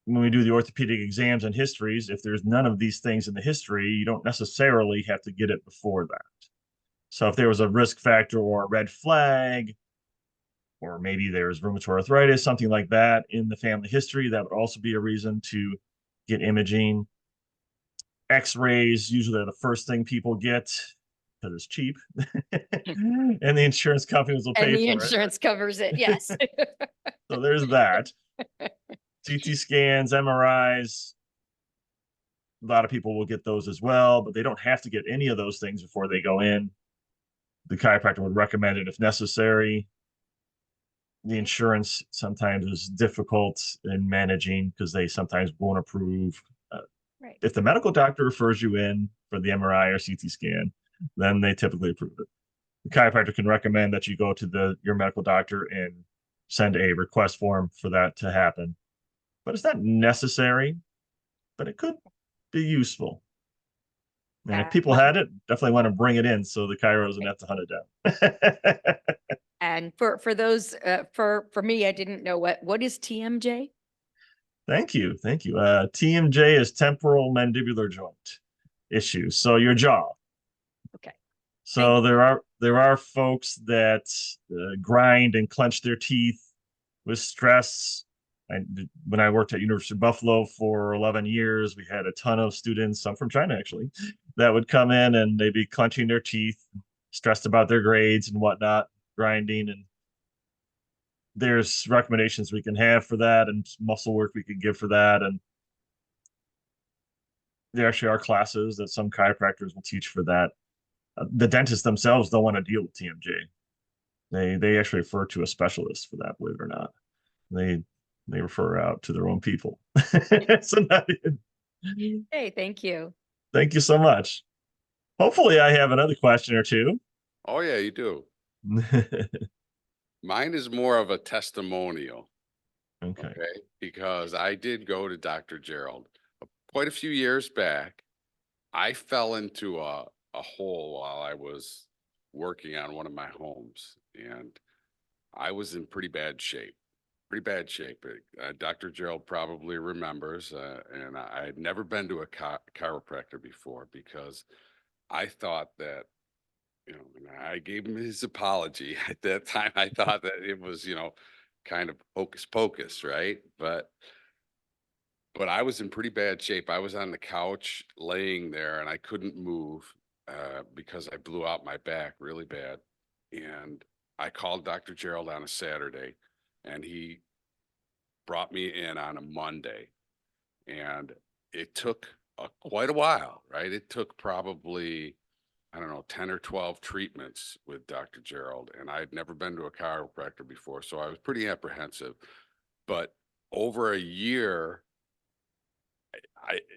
when we do the orthopedic exams and histories, if there's none of these things in the history, you don't necessarily have to get it before that. So if there was a risk factor or a red flag, or maybe there's rheumatoid arthritis, something like that in the family history, that would also be a reason to get imaging. X-rays usually are the first thing people get because it's cheap and the insurance companies will pay And the for insurance covers it, yes. it. So there's that. CT scans, MRIs, a lot of people will get those as well, but they don't have to get any of those things before they go in. The chiropractor would recommend it if necessary. The insurance sometimes is difficult in managing because they sometimes won't approve. Right. If the medical doctor refers you in for the MRI or CT scan, then they typically approve it. The chiropractor can recommend that you go to your medical doctor and send a request form for that to happen. But it's not necessary, but it could be useful. And if people had it, definitely want to bring it in so the chiro doesn't have to hunt it down. And for those, for me, I didn't know what is TMJ? Thank you. Thank you. TMJ is temporal mandibular joint issue. So your jaw. Okay. So there are folks that grind and clench their teeth with stress. When I worked at University of Buffalo for 11 years, we had a ton of students, some from China actually, that would come in and they'd be clenching their teeth, stressed about their grades and whatnot, grinding. And there's recommendations we can have for that and muscle work we can give for that. And there actually are classes that some chiropractors will teach for that. The dentists themselves don't want to deal with TMJ. They actually refer to a specialist for that, believe it or not. They refer out to their own people. So Hey, thank you. thank you so much. Hopefully I have another question or two. Oh, yeah, you do. Mine is more of a testimonial. Okay. Okay, because I did go to Dr. Gerald quite a few years back. I fell into a hole while I was working on one of my homes, and I was in pretty bad shape. Pretty bad shape. Dr. Gerald probably remembers, and I had never been to a chiropractor before because I thought that, and I gave him his apology. At that time, I thought that it was, kind of hocus pocus, right? But I was in pretty bad shape. I was on the couch laying there and I couldn't move because I blew out my back really bad. And I called Dr. Gerald on a Saturday and he brought me in on a Monday. And it took quite a while, right? It took probably, I don't know, 10 or 12 treatments with Dr. Gerald. And I'd never been to a chiropractor before. So I was pretty apprehensive. But over a year,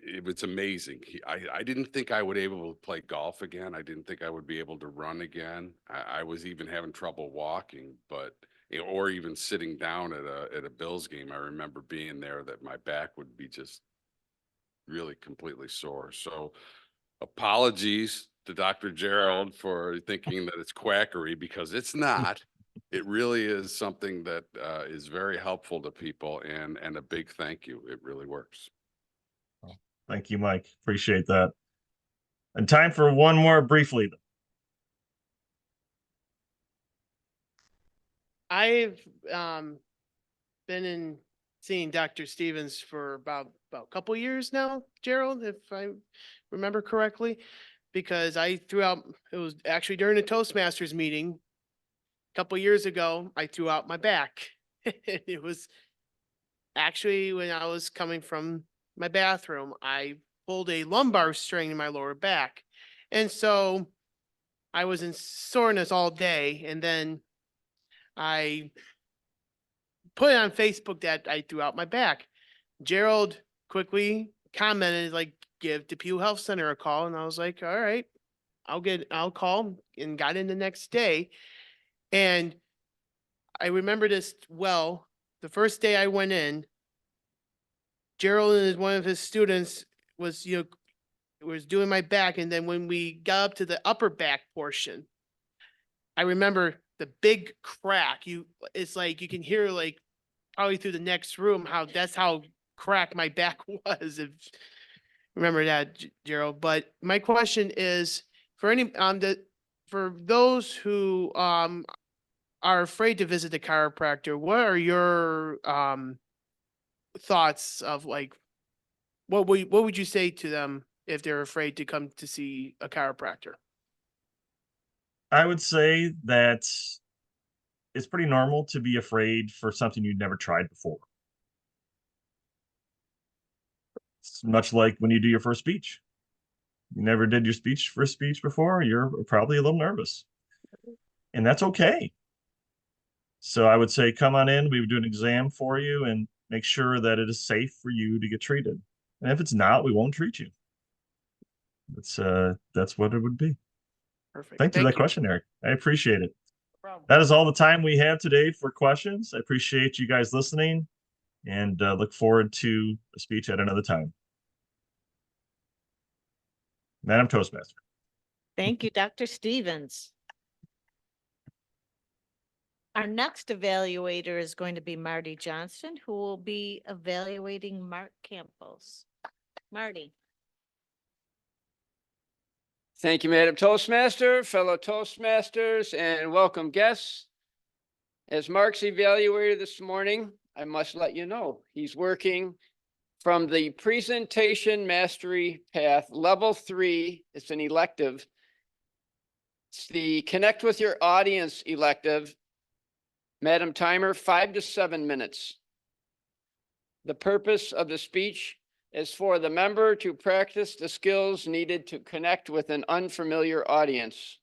it was amazing. I didn't think I would be able to play golf again. I didn't think I would be able to run again. I was even having trouble walking, but or even sitting down at a Bills game. I remember being there that my back would be just really completely sore. So apologies to Dr. Gerald for thinking that it's quackery because it's not. It really is something that is very helpful to people, and a big thank you. It really works. Thank you, Mike. Appreciate that. And time for one more briefly. I've been in seeing Dr. Stevens for about a couple years now, Gerald, if I remember correctly, because I threw out, it was actually during a Toastmasters meeting a couple years ago, I threw out my back. It was actually when I was coming from my bathroom, I pulled a lumbar strain in my lower back. And so I was in soreness all day, and then I put it on Facebook that I threw out my back. Gerald quickly commented, like, give DePue Health Center a call. And I was like, all right, I'll call, and got in the next day. And I remember this well. The first day I went in, Gerald and one of his students was, was doing my back. And then when we got up to the upper back portion, I remember the big crack. It's like you can hear, like, probably through the next room, that's how cracked my back was. If remember that, Gerald. But my question is for for those who are afraid to visit the chiropractor, what are your thoughts of, like, what would you say to them if they're afraid to come to see a chiropractor? I would say that it's pretty normal to be afraid for something you've never tried before. It's much like when you do your first speech. You never did your first speech before, you're probably a little nervous. And that's okay. So I would say, come on in, we would do an exam for you and make sure that it is safe for you to get treated. And if it's not, we won't treat you. That's what it would be. Perfect. Thank you for that question, Eric. I appreciate it. No problem. That is all the time we have today for questions. I appreciate you guys listening and look forward to a speech at another time. Madam Toastmaster. Thank you, Dr. Stevens. Our next evaluator is going to be Marty Johnston, who will be evaluating Mark Campos. Marty. Thank you, Madam Toastmaster, fellow Toastmasters, and welcome guests. As Mark's evaluator this morning, I must let you know he's working from the Presentation Mastery Path, Level 3. It's an elective. It's the Connect with Your Audience elective. Madam Timer, 5 to 7 minutes. The purpose of the speech is for the member to practice the skills needed to connect with an unfamiliar audience.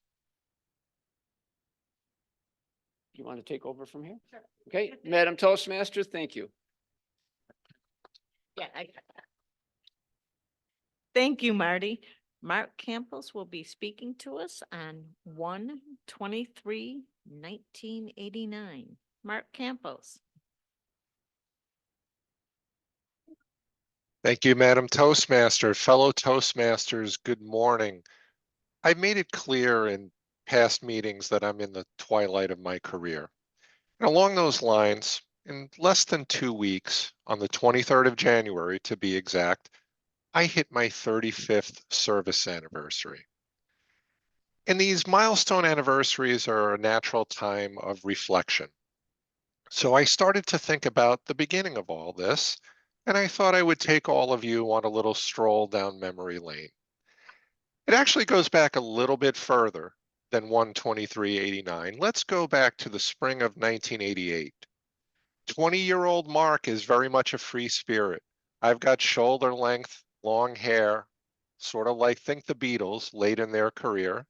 You want to take over from here? Sure. Okay, Madam Toastmaster, thank you. Yeah, thank you, Marty. Mark Campos will be speaking to us on 1/23/1989. Mark Campos. Thank you, Madam Toastmaster. Fellow Toastmasters, good morning. I've made it clear in past meetings that I'm in the twilight of my career. And along those lines, in less than 2 weeks, on the 23rd of January to be exact, I hit my 35th service anniversary. And these milestone anniversaries are a natural time of reflection. So I started to think about the beginning of all this, and I thought I would take all of you on a little stroll down memory lane. It actually goes back a little bit further than 12389. Let's go back to the spring of 1988. 20-year-old Mark is very much a free spirit. I've got shoulder length, long hair, sort of like think the Beatles late in their career,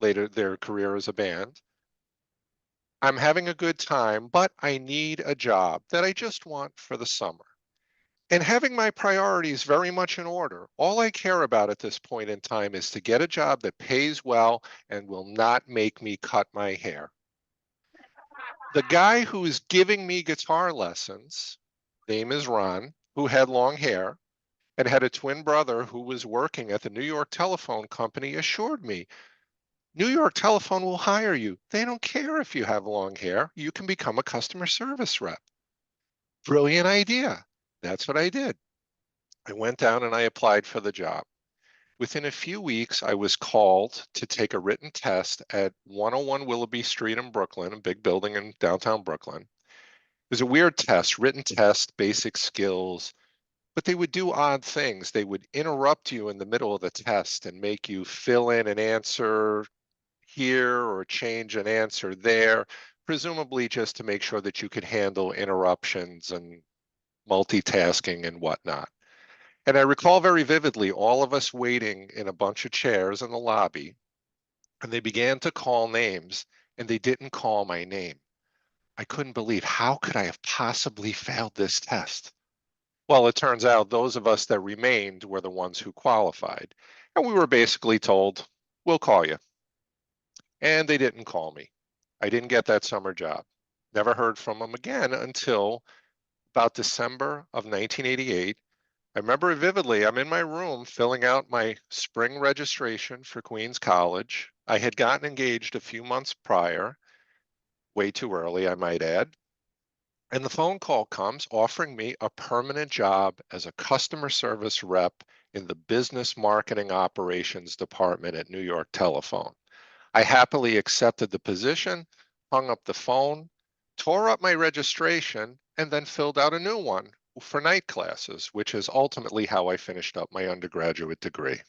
later their career as a band. I'm having a good time, but I need a job that I just want for the summer. And having my priorities very much in order, all I care about at this point in time is to get a job that pays well and will not make me cut my hair. The guy who is giving me guitar lessons, name is Ron, who had long hair and had a twin brother who was working at the New York Telephone Company, assured me, New York Telephone will hire you. They don't care if you have long hair. You can become a customer service rep. Brilliant idea. That's what I did. I went down and I applied for the job. Within a few weeks, I was called to take a written test at 101 Willoughby Street in Brooklyn, a big building in downtown Brooklyn. It was a weird test, written test, basic skills, but they would do odd things. They would interrupt you in the middle of the test and make you fill in an answer here or change an answer there, presumably just to make sure that you could handle interruptions and multitasking and whatnot. And I recall very vividly all of us waiting in a bunch of chairs in the lobby, and they began to call names, and they didn't call my name. I couldn't believe, how could I have possibly failed this test? Well, it turns out those of us that remained were the ones who qualified. And we were basically told, we'll call you. And they didn't call me. I didn't get that summer job. Never heard from them again until about December of 1988. I remember it vividly. I'm in my room filling out my spring registration for Queens College. I had gotten engaged a few months prior, way too early, I might add. And the phone call comes offering me a permanent job as a customer service rep in the business marketing operations department at New York Telephone. I happily accepted the position, hung up the phone, tore up my registration, and then filled out a new one for night classes, which is ultimately how I finished up my undergraduate degree.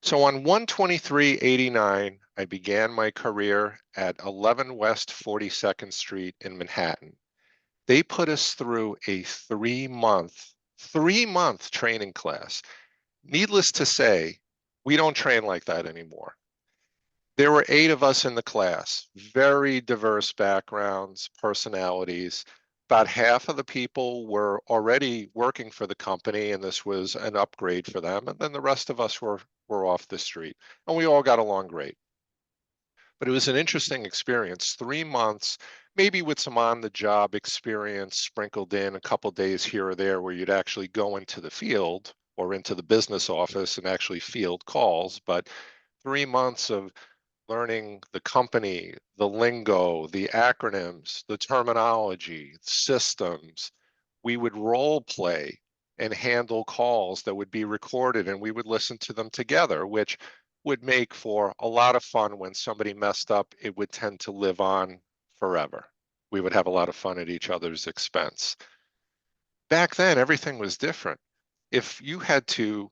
So on 12389, I began my career at 11 West 42nd Street in Manhattan. They put us through a 3-month training class. Needless to say, we don't train like that anymore. There were 8 of us in the class, very diverse backgrounds, personalities. About half of the people were already working for the company, and this was an upgrade for them. And then the rest of us were off the street, and we all got along great. But it was an interesting experience, 3 months, maybe with some on-the-job experience sprinkled in a couple days here or there where you'd actually go into the field or into the business office and actually field calls. But 3 months of learning the company, the lingo, the acronyms, the terminology, systems. We would role play and handle calls that would be recorded, and we would listen to them together, which would make for a lot of fun. When somebody messed up, it would tend to live on forever. We would have a lot of fun at each other's expense. Back then, everything was different. If you had to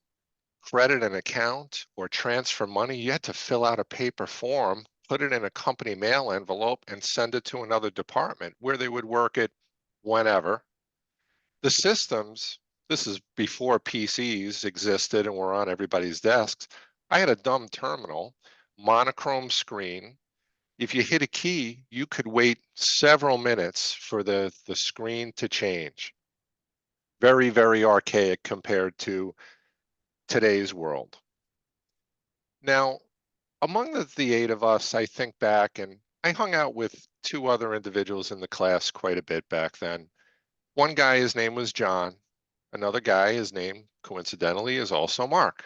credit an account or transfer money, you had to fill out a paper form, put it in a company mail envelope, and send it to another department where they would work it whenever. The systems, this is before PCs existed and were on everybody's desks. I had a dumb terminal, monochrome screen. If you hit a key, you could wait several minutes for the screen to change. Very, very archaic compared to today's world. Now, among the 8 of us, I think back, and I hung out with 2 other individuals in the class quite a bit back then. One guy, his name was John. another guy, his name coincidentally is also Mark.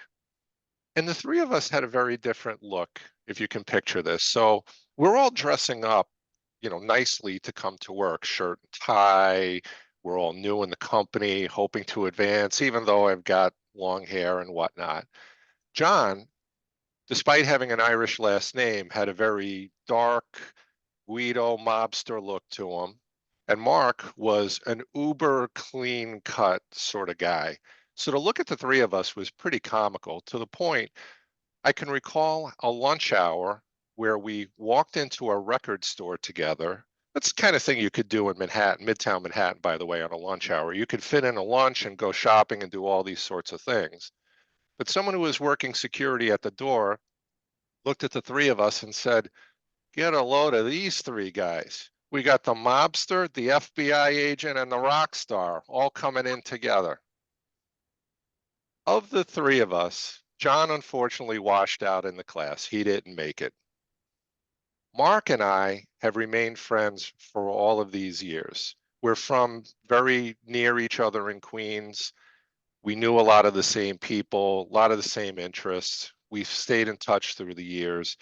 And the three of us had a very different look, if you can picture this. So we're all dressing up, nicely to come to work, shirt and tie. We're all new in the company, hoping to advance, even though I've got long hair and whatnot. John, despite having an Irish last name, had a very dark Guido mobster look to him. And Mark was an uber clean cut sort of guy. So to look at the three of us was pretty comical, to the point I can recall a lunch hour where we walked into a record store together. That's the kind of thing you could do in Manhattan, Midtown Manhattan, by the way, on a lunch hour. You could fit in a lunch and go shopping and do all these sorts of things. But someone who was working security at the door looked at the three of us and said, "Get a load of these three guys. We got the mobster, the FBI agent, and the rock star all coming in together." Of the three of us, John unfortunately washed out in the class. He didn't make it. Mark and I have remained friends for all of these years. We're from very near each other in Queens. We knew a lot of the same people, a lot of the same interests. We've stayed in touch through the years.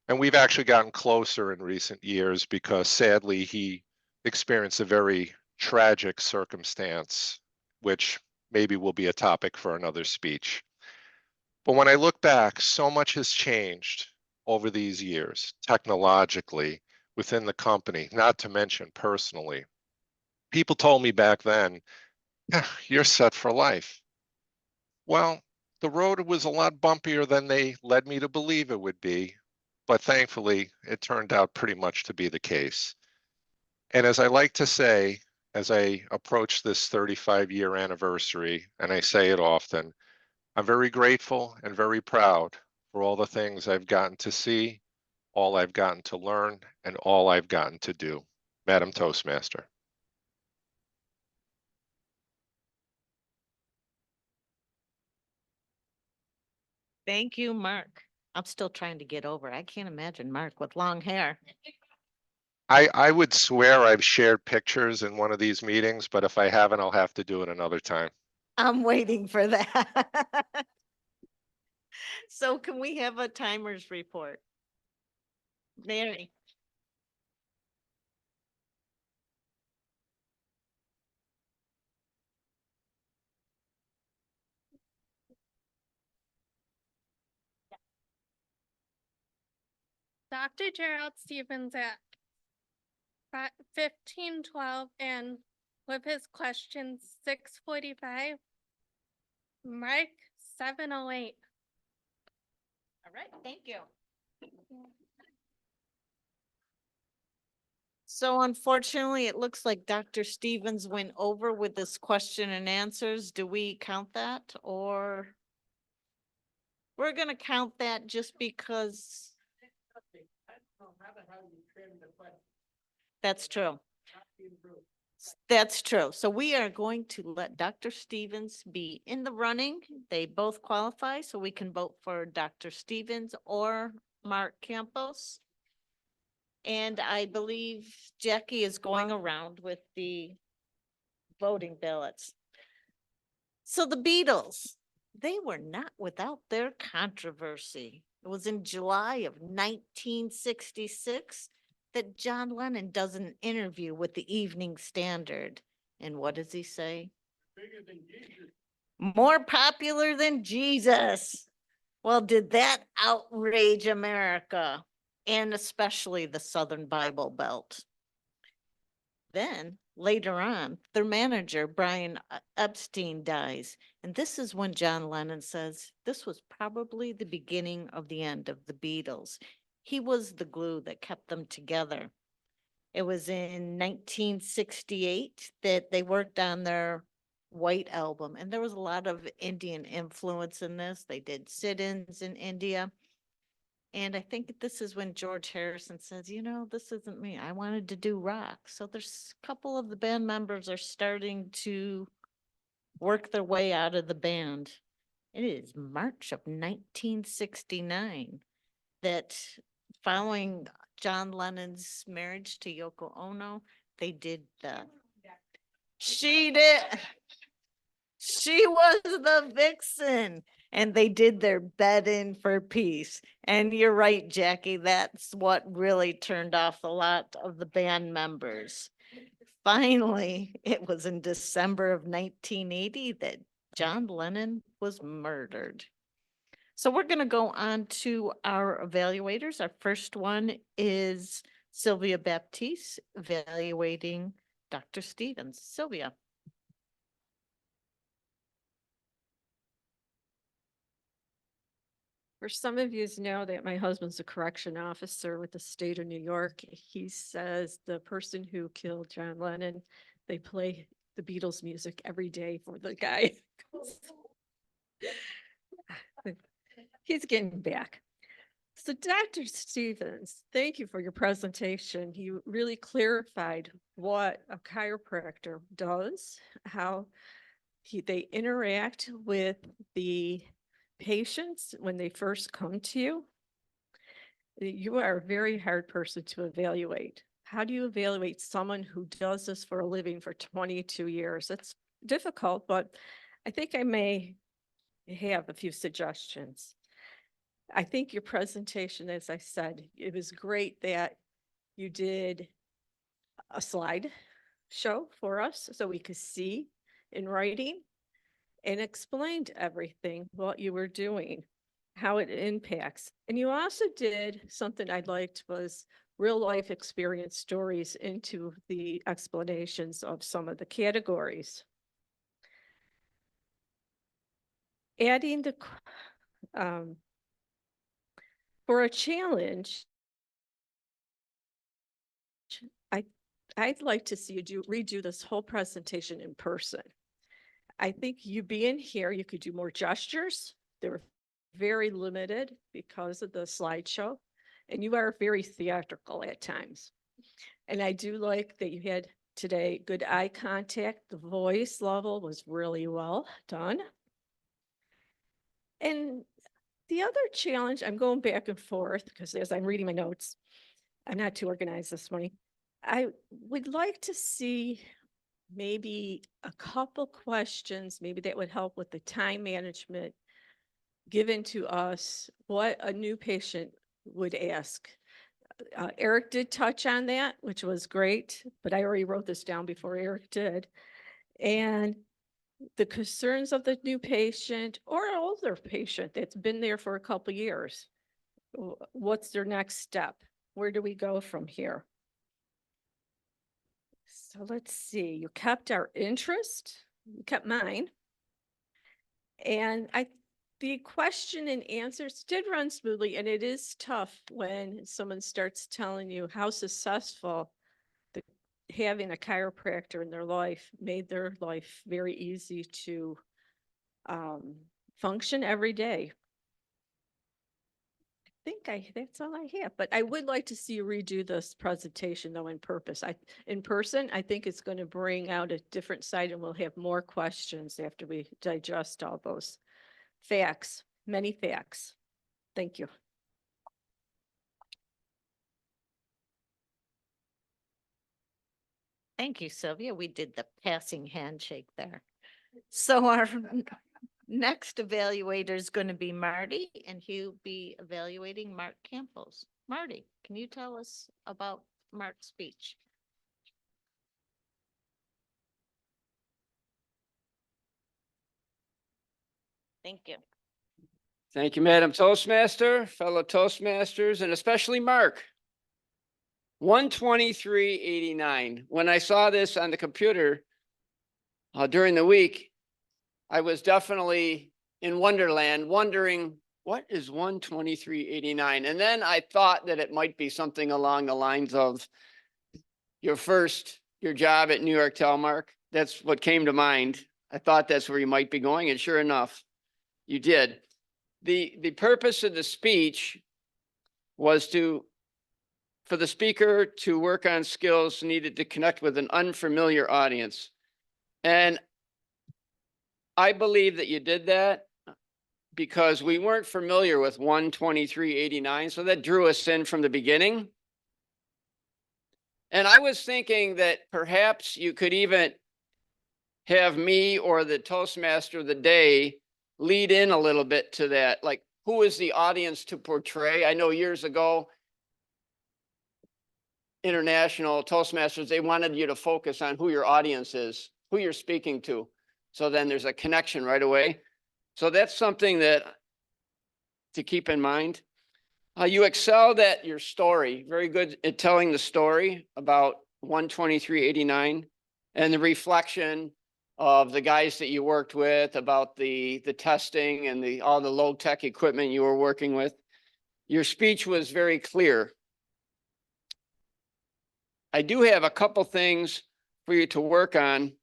And we've actually gotten closer in recent years because sadly he experienced a very tragic circumstance, which maybe will be a topic for another speech. But when I look back, so much has changed over these years, technologically, within the company, not to mention personally. People told me back then, "Yeah, you're set for life." Well, the road was a lot bumpier than they led me to believe it would be, but thankfully it turned out pretty much to be the case. And as I like to say, as I approach this 35-year anniversary, and I say it often, I'm very grateful and very proud for all the things I've gotten to see, all I've gotten to learn, and all I've gotten to do. Madam Toastmaster. Thank you, Mark. I'm still trying to get over. I can't imagine Mark with long hair. I would swear I've shared pictures in one of these meetings, but if I haven't, I'll have to do it another time. I'm waiting for that. So can we have a timers report? Mary? Dr. Gerald Stevens at 15:12 and with his questions 6:45. Mark 7:08. All right, thank you. So unfortunately, it looks like Dr. Stevens went over with this question and answers. Do we count that or? We're gonna count that just because. That's true. That's true. So we are going to let Dr. Stevens be in the running. They both qualify, so we can vote for Dr. Stevens or Mark Campos. And I believe Jackie is going around with the voting ballots. So the Beatles, they were not without their controversy. It was in July of 1966 that John Lennon does an interview with the Evening Standard. And what does he say? More popular than Jesus. Well, did that outrage America and especially the Southern Bible Belt? Then later on, their manager, Brian Epstein, dies. And this is when John Lennon says, this was probably the beginning of the end of the Beatles. He was the glue that kept them together. It was in 1968 that they worked on their White Album. And there was a lot of Indian influence in this. They did sit-ins in India. And I think this is when George Harrison says, you know, this isn't me. I wanted to do rock. So there's a couple of the band members are starting to work their way out of the band. It is March of 1969 that following John Lennon's marriage to Yoko Ono, they did the, she She was the vixen. And they did their bed in for peace. And you're right, Jackie, that's what really turned off a lot of the band members. Finally, it was in December of 1980 that John Lennon was murdered. So we're going to go on to our evaluators. Our first one is Sylvia Baptiste evaluating Dr. Stevens. Sylvia. For some of you know that my husband's a correction officer with the state of New York. He says the person who killed John Lennon, they play the Beatles music every day for the guy. He's getting back. So Dr. Stevens, thank you for your presentation. You really clarified what a chiropractor does, how they interact with the patients when they first come to you. You are a very hard person to evaluate. How do you evaluate someone who does this for a living for 22 years? It's difficult, but I think I may have a few suggestions. I think your presentation, as I said, it was great that you did a slide show for us so we could see in writing and explained everything, what you were doing, how it impacts. And you also did something I liked was real life experience stories into the explanations of some of the categories. Adding the, for a challenge, I'd like to see you redo this whole presentation in person. I think you being here, you could do more gestures. They were very limited because of the slideshow, and you are very theatrical at times. And I do like that you had today good eye contact. The voice level was really well done. And the other challenge, I'm going back and forth because as I'm reading my notes, I'm not too organized this morning. I would like to see maybe a couple questions, maybe that would help with the time management given to us, what a new patient would ask. Eric did touch on that, which was great, but I already wrote this down before Eric did. And the concerns of the new patient or older patient that's been there for a couple of years. What's their next step? Where do we go from here? So let's see, you kept our interest, you kept mine. And the question and answers did run smoothly, and it is tough when someone starts telling you how successful having a chiropractor in their life made their life very easy to function every day. I think that's all I have, but I would like to see you redo this presentation though in person. I think it's going to bring out a different side and we'll have more questions after we digest all those facts, many facts. Thank you. Thank you, Sylvia. We did the passing handshake there. So our next evaluator is going to be Marty, and he'll be evaluating Mark Campos. Marty, can you tell us about Mark's speech? Thank you. Thank you, Madam Toastmaster, fellow Toastmasters, and especially Mark. 123.89. When I saw this on the computer during the week, I was definitely in Wonderland, wondering what is 123.89. And then I thought that it might be something along the lines of your job at New York Telemark. That's what came to mind. I thought that's where you might be going, and sure enough, you did. The purpose of the speech was for the speaker to work on skills needed to connect with an unfamiliar audience. And I believe that you did that because we weren't familiar with 123.89, so that drew us in from the beginning. And I was thinking that perhaps you could even have me or the Toastmaster of the day lead in a little bit to that. Like, who is the audience to portray? I know years ago, international Toastmasters, they wanted you to focus on who your audience is, who you're speaking to. So then there's a connection right away. So that's something that to keep in mind. You excelled at your story, very good at telling the story about 12389 and the reflection of the guys that you worked with, about the testing and all the low tech equipment you were working with. Your speech was very clear. I do have a couple things for you to work on.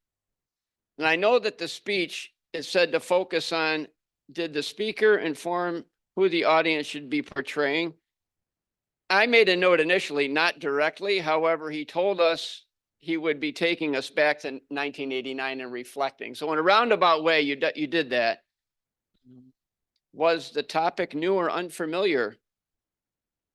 And I know that the speech is said to focus on, did the speaker inform who the audience should be portraying? I made a note initially, not directly. However, he told us he would be taking us back to 1989 and reflecting. So in a roundabout way, you did that. Was the topic new or unfamiliar?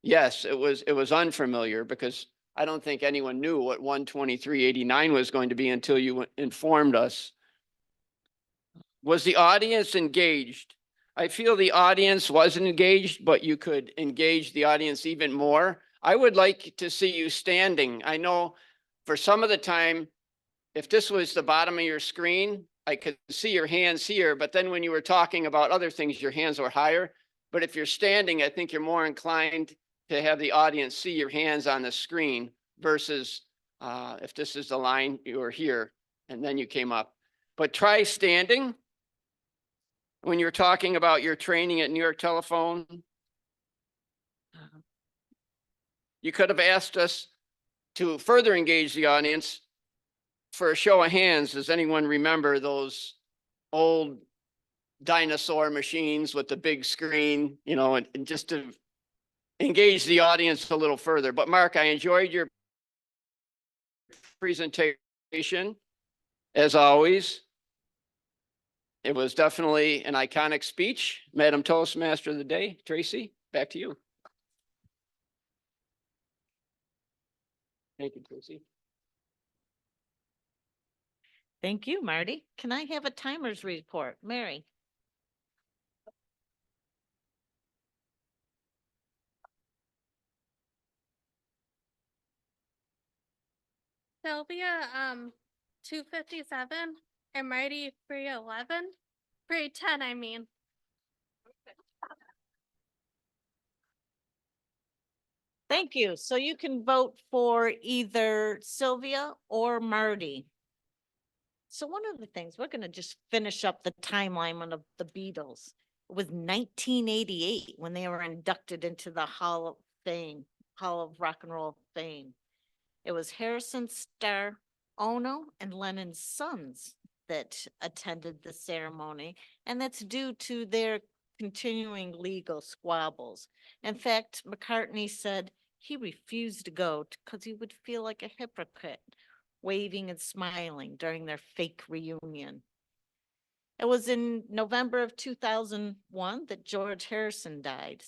Yes, it was unfamiliar because I don't think anyone knew what 12389 was going to be until you informed us. Was the audience engaged? I feel the audience wasn't engaged, but you could engage the audience even more. I would like to see you standing. I know for some of the time, if this was the bottom of your screen, I could see your hands here, but then when you were talking about other things, your hands were higher. But if you're standing, I think you're more inclined to have the audience see your hands on the screen versus if this is the line, you were here and then you came up. But try standing. When you're talking about your training at New York Telephone, you could have asked us to further engage the audience for a show of hands. Does anyone remember those old dinosaur machines with the big screen, you know, and just to engage the audience a little further. But Mark, I enjoyed your presentation as always. It was definitely an iconic speech. Madam Toastmaster of the Day, Tracy, back to you. Thank you, Tracy. Thank you, Marty. Can I have a timer's report? Mary? Sylvia, 257, and Marty 311, 310, I mean. Thank you. So you can vote for either Sylvia or Marty. So one of the things, we're going to just finish up the timeline of the Beatles. It was 1988 when they were inducted into the Hall of Fame, Hall of Rock and Roll Fame. It was Harrison, Starr, Ono, and Lennon's sons that attended the ceremony, and that's due to their continuing legal squabbles. In fact, McCartney said he refused to go because he would feel like a hypocrite, waving and smiling during their fake reunion. It was in November of 2001 that George Harrison died.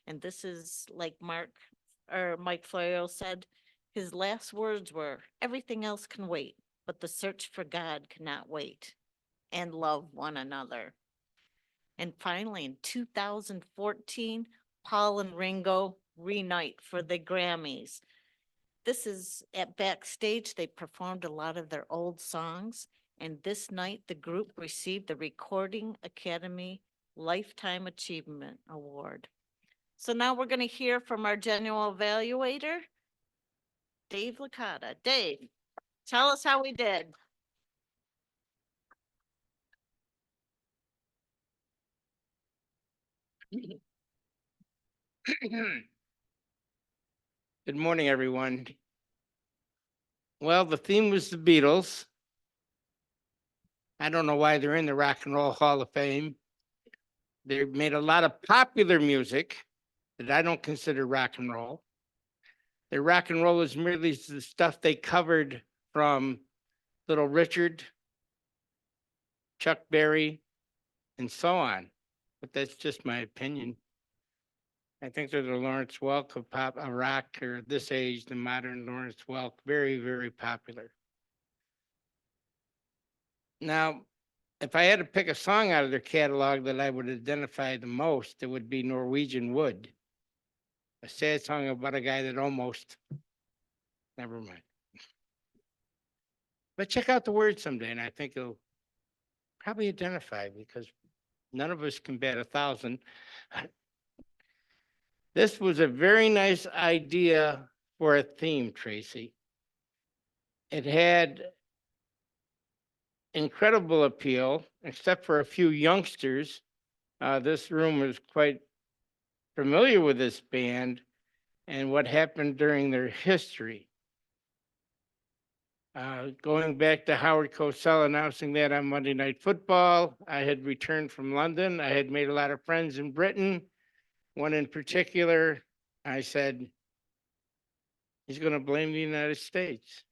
And this is like Mike Florio said, his last words were, "Everything else can wait, but the search for God cannot wait, and love one another." And finally, in 2014, Paul and Ringo reunite for the Grammys. This is at backstage, they performed a lot of their old songs. And this night, the group received the Recording Academy Lifetime Achievement Award. So now we're going to hear from our general evaluator, Dave Licata. Dave, tell us how we did. Good morning, everyone. Well, the theme was the Beatles. I don't know why they're in the Rock and Roll Hall of Fame. They made a lot of popular music that I don't consider rock and roll. Their rock and roll is merely the stuff they covered from Little Richard, Chuck Berry, and so on. But that's just my opinion. I think they're the Lawrence Welk of pop rock, or this age, the modern Lawrence Welk, very, very popular. Now, if I had to pick a song out of their catalog that I would identify the most, it would be Norwegian Wood. A sad song about a guy that almost, never mind. But check out the words someday, and I think you'll probably identify, because none of us can bat 1,000. This was a very nice idea for a theme, Tracy. It had incredible appeal, except for a few youngsters. This room was quite familiar with this band and what happened during their history. Going back to Howard Cosell announcing that on Monday Night Football, I had returned from London. I had made a lot of friends in Britain. One in particular, I said, he's going to blame the United States.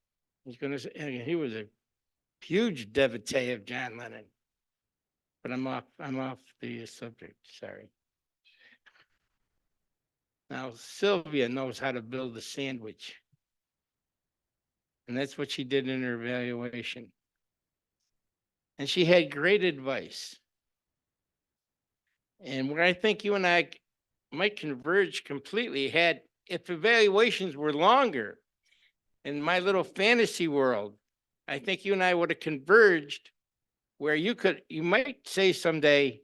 He's going to say, he was a huge devotee of John Lennon. But I'm off the subject, sorry. Now, Sylvia knows how to build a sandwich. And that's what she did in her evaluation. And she had great advice. And where I think you and I might converge completely, if evaluations were longer in my little fantasy world, I think you and I would have converged where you might say someday,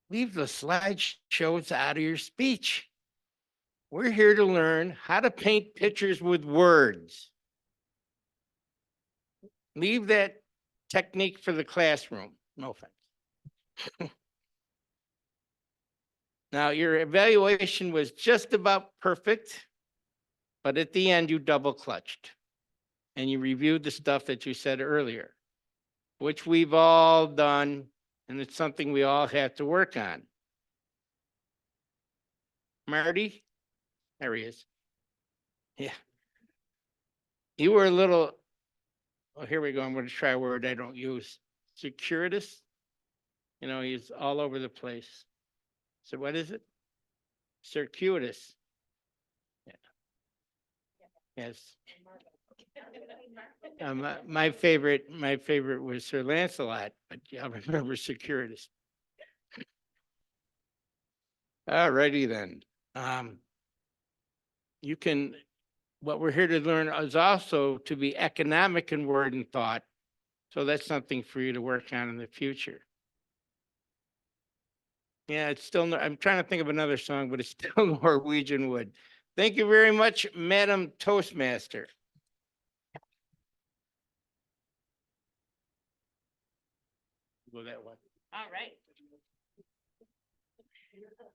leave the slideshows out of your speech. We're here to learn how to paint pictures with words. Leave that technique for the classroom. No offense. Now, your evaluation was just about perfect, but at the end you double clutched and you reviewed the stuff that you said earlier, which we've all done, and it's something we all have to work on. Marty? There he is. Yeah. You were a little, oh, here we go. I'm going to try a word I don't use. Circuitous. You know, he's all over the place. So what is it? Circuitous. Yeah. Yes. My favorite was Sir Lancelot, but yeah, I remember Circuitous. All righty then. What we're here to learn is also to be economic in word and thought. So that's something for you to work on in the future. Yeah, it's still, I'm trying to think of another song, but it's still Norwegian Wood. Thank you very much, Madam Toastmaster. Go that way. All right.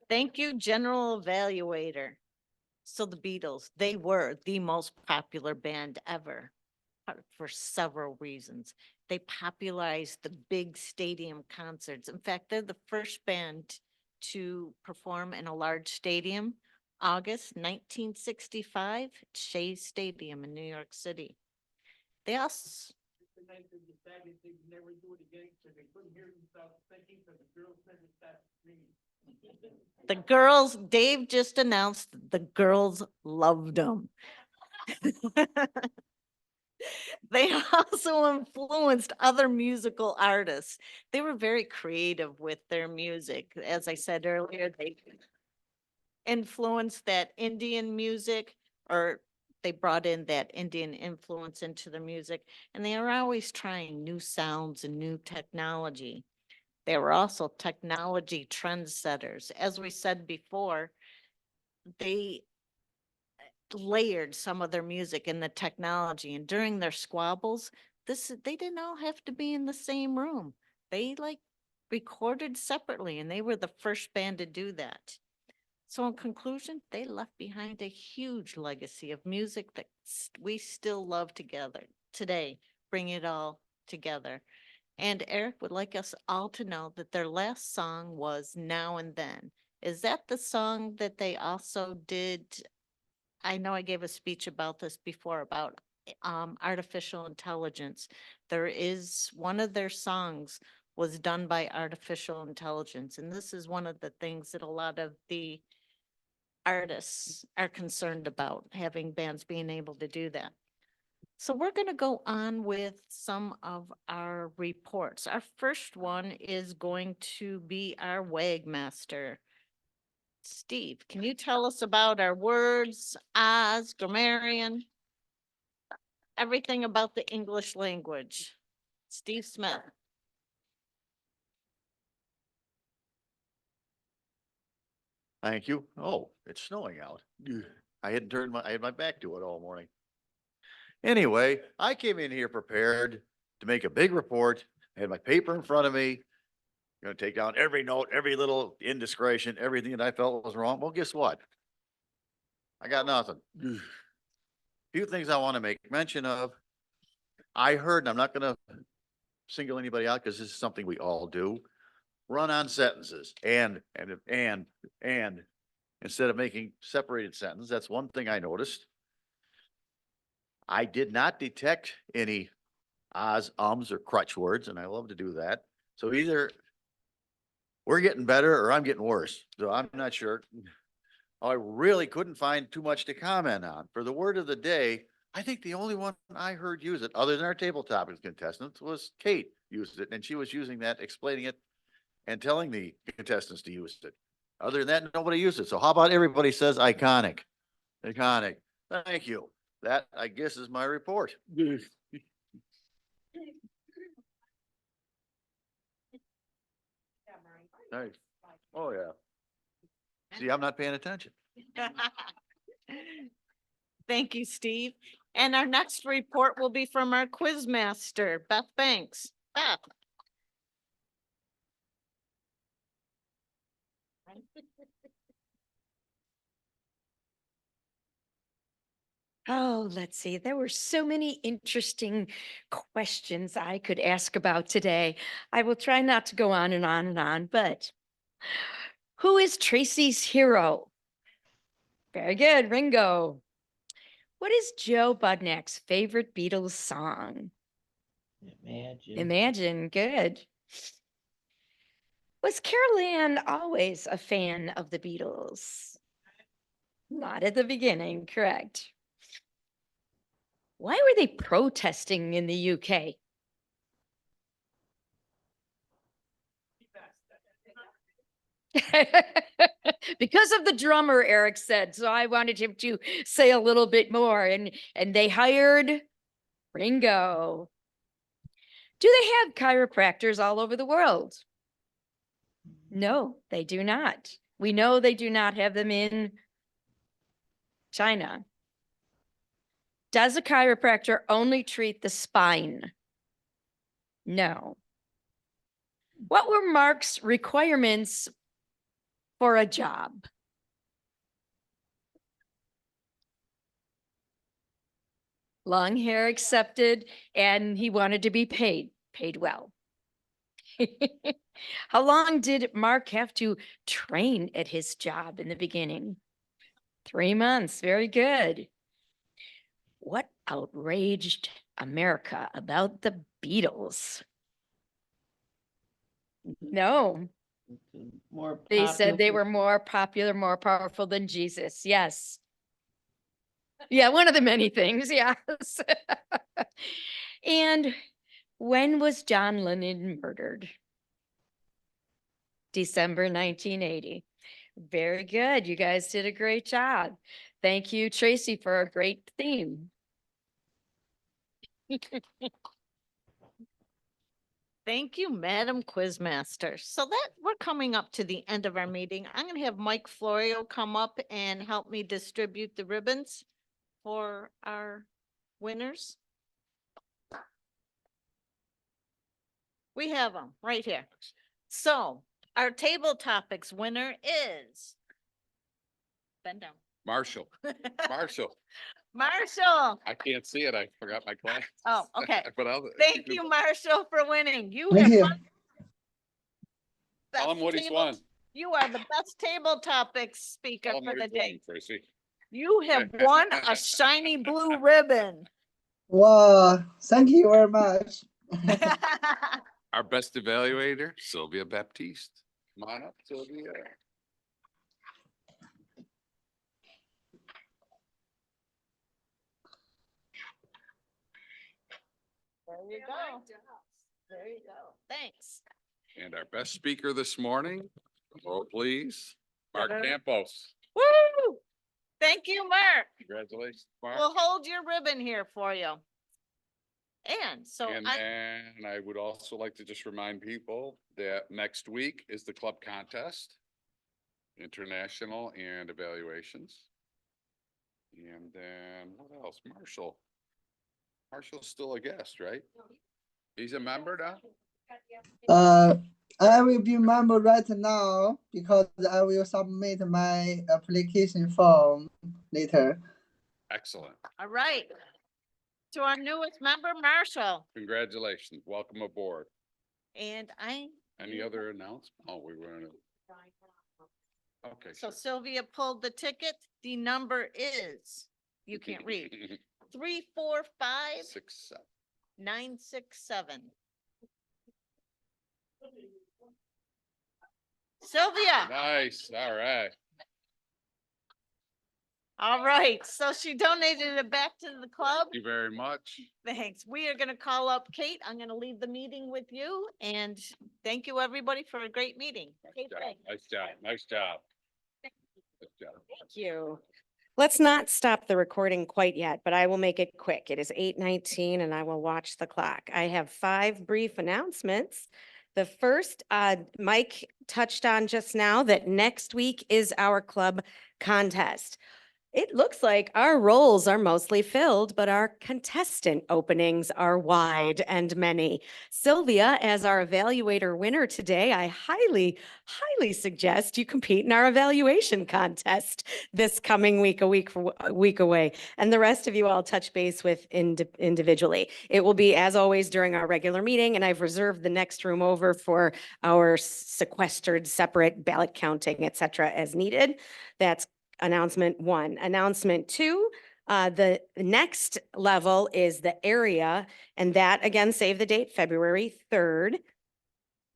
Thank you, General Evaluator. So the Beatles, they were the most popular band ever for several reasons. They popularized the big stadium concerts. In fact, they're the first band to perform in a large stadium, August 1965, Shea Stadium in New York City. They also the girls, Dave just announced the girls loved them. They also influenced other musical artists. They were very creative with their music. As I said earlier, they influenced that Indian music, or they brought in that Indian influence into the music, and they are always trying new sounds and new technology. They were also technology trendsetters. As we said before, they layered some of their music in the technology, and during their squabbles, they didn't all have to be in the same room. They recorded separately, and they were the first band to do that. So in conclusion, they left behind a huge legacy of music that we still love together today, bring it all together. And Eric would like us all to know that their last song was Now and Then. Is that the song that they also did? I know I gave a speech about this before about artificial intelligence. There is one of their songs was done by artificial intelligence. And this is one of the things that a lot of the artists are concerned about, having bands being able to do that. So we're going to go on with some of our reports. Our first one is going to be our Wagmaster. Steve, can you tell us about our words, Oz, grammarian, everything about the English language? Steve Smith. Thank you. Oh, it's snowing out. Ugh. I had my back to it all morning. Anyway, I came in here prepared to make a big report. I had my paper in front of me. Gonna take down every note, every little indiscretion, everything that I felt was wrong. Well, guess what? I got nothing. Ugh. Few things I want to make mention of. I heard, and I'm not gonna single anybody out because this is something we all do. Run on sentences and, instead of making separated sentences. That's one thing I noticed. I did not detect any ahs, ums, or crutch words, and I love to do that. So either we're getting better or I'm getting worse. So I'm not sure. I really couldn't find too much to comment on. For the word of the day, I think the only one I heard use it, other than our table topics contestants, was Kate used it, and she was using that, explaining it and telling the contestants to use it. Other than that, nobody used it. So how about everybody says iconic? Iconic. Thank you. That, I guess, is my report. Nice. Oh, yeah. See, I'm not paying attention. Thank you, Steve. And our next report will be from our quiz master, Beth Banks. Beth. Oh, let's see. There were so many interesting questions I could ask about today. I will try not to go on and on and on, but who is Tracy's hero? Very good, Ringo. What is Joe Budnick's favorite Beatles song? Imagine, good. Was Carol Ann always a fan of the Beatles? Not at the beginning, correct. Why were they protesting in the UK? Because of the drummer, Eric said. So I wanted him to say a little bit more. And they hired Ringo. Do they have chiropractors all over the world? No, they do not. We know they do not have them in China. Does a chiropractor only treat the spine? No. What were Mark's requirements for a job? Long hair accepted, and he wanted to be paid well. How long did Mark have to train at his job in the beginning? 3 months, very good. What outraged America about the Beatles? No. They said they were more popular, more powerful than Jesus. Yes. Yeah, one of the many things. Yes. And when was John Lennon murdered? December 1980. Very good. You guys did a great job. Thank you, Tracy, for a great theme. Thank you, Madam Quizmaster. So that we're coming up to the end of our meeting. I'm going to have Mike Florio come up and help me distribute the ribbons for our winners. We have them right here. So our table topics winner is bend down. Marshall, Marshall. Marshall. I can't see it. I forgot my glasses. Oh, okay. But Thank you, Marshall, for winning. You Thank have you. won Tell best him what he's table- won. You are the best table topics speaker Tell him for what the he's day. won, Tracy. You have won a shiny blue ribbon. Wow, thank you very much. Our best evaluator, Sylvia Baptiste. Come on up, Sylvia. There you go. There you go. Thanks. And our best speaker this morning, roll please, Mark Campos. Woo! Thank you, Mark. Congratulations, Mark. We'll hold your ribbon here for you. And so And I would also like to just remind people that next week is the club contest, international and evaluations. And then what else? Marshall's still a guest, right? He's a member now? I will be member right now because I will submit my application form later. Excellent. all right. To our newest member, Marshall. Congratulations. Welcome aboard. And Any other announcements? Oh, we were in a. Okay. so Sylvia pulled the ticket. The number is, you can't read, 345 6, 7. 967. Sylvia. Nice. All right. All right. So she donated it back to the club. Thank you very much. Thanks. We are going to call up Kate. I'm going to leave the meeting with you and thank you everybody for a great meeting. Kate, thanks. Nice job. Nice job. Good job. Thank you. Let's not stop the recording quite yet, but I will make it quick. It is 8:19 and I will watch the clock. I have 5 brief announcements. The first, Mike touched on just now that next week is our club contest. It looks like our roles are mostly filled, but our contestant openings are wide and many. Sylvia, as our evaluator winner today, I highly suggest you compete in our evaluation contest this coming week, a week away. And the rest of you I'll touch base with individually. It will be, as always, during our regular meeting, and I've reserved the next room over for our sequestered, separate ballot counting, et cetera, as needed. That's announcement 1. Announcement 2, the next level is the area, and that again, save the date, February 3rd.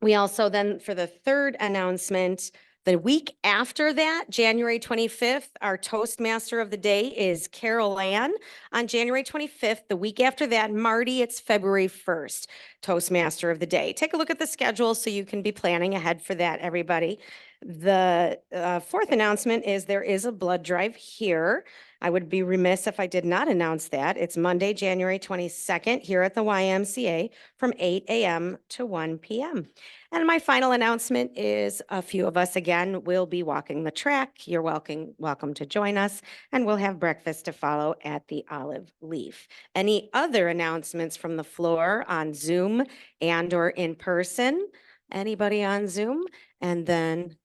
We also then, for the third announcement, the week after that, January 25th, our Toastmaster of the day is Carol Ann. On January 25th, the week after that, Marty, it's February 1st, Toastmaster of the day. Take a look at the schedule so you can be planning ahead for that, everybody. The fourth announcement is there is a blood drive here. I would be remiss if I did not announce that. It's Monday, January 22nd here at the YMCA from 8 a.m. to 1 p.m. And my final announcement is a few of us again will be walking the track. You're welcome to join us, and we'll have breakfast to follow at the Olive Leaf. Any other announcements from the floor on Zoom and or in person? Anybody on Zoom? And then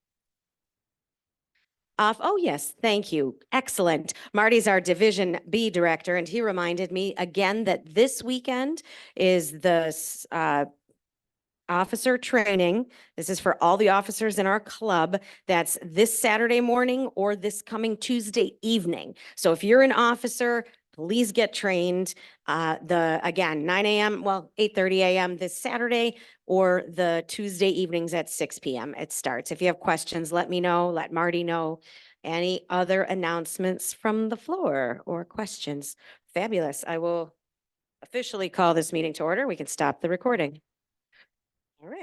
oh, yes, thank you. Excellent. Marty's our Division B director, and he reminded me again that this weekend is the officer training. This is for all the officers in our club. That's this Saturday morning or this coming Tuesday evening. So if you're an officer, please get trained. Again, 9 a.m., well, 8:30 a.m. this Saturday or the Tuesday evenings at 6 p.m. it starts. If you have questions, let me know, let Marty know. Any other announcements from the floor or questions? Fabulous. I will officially call this meeting to order. We can stop the recording. All right.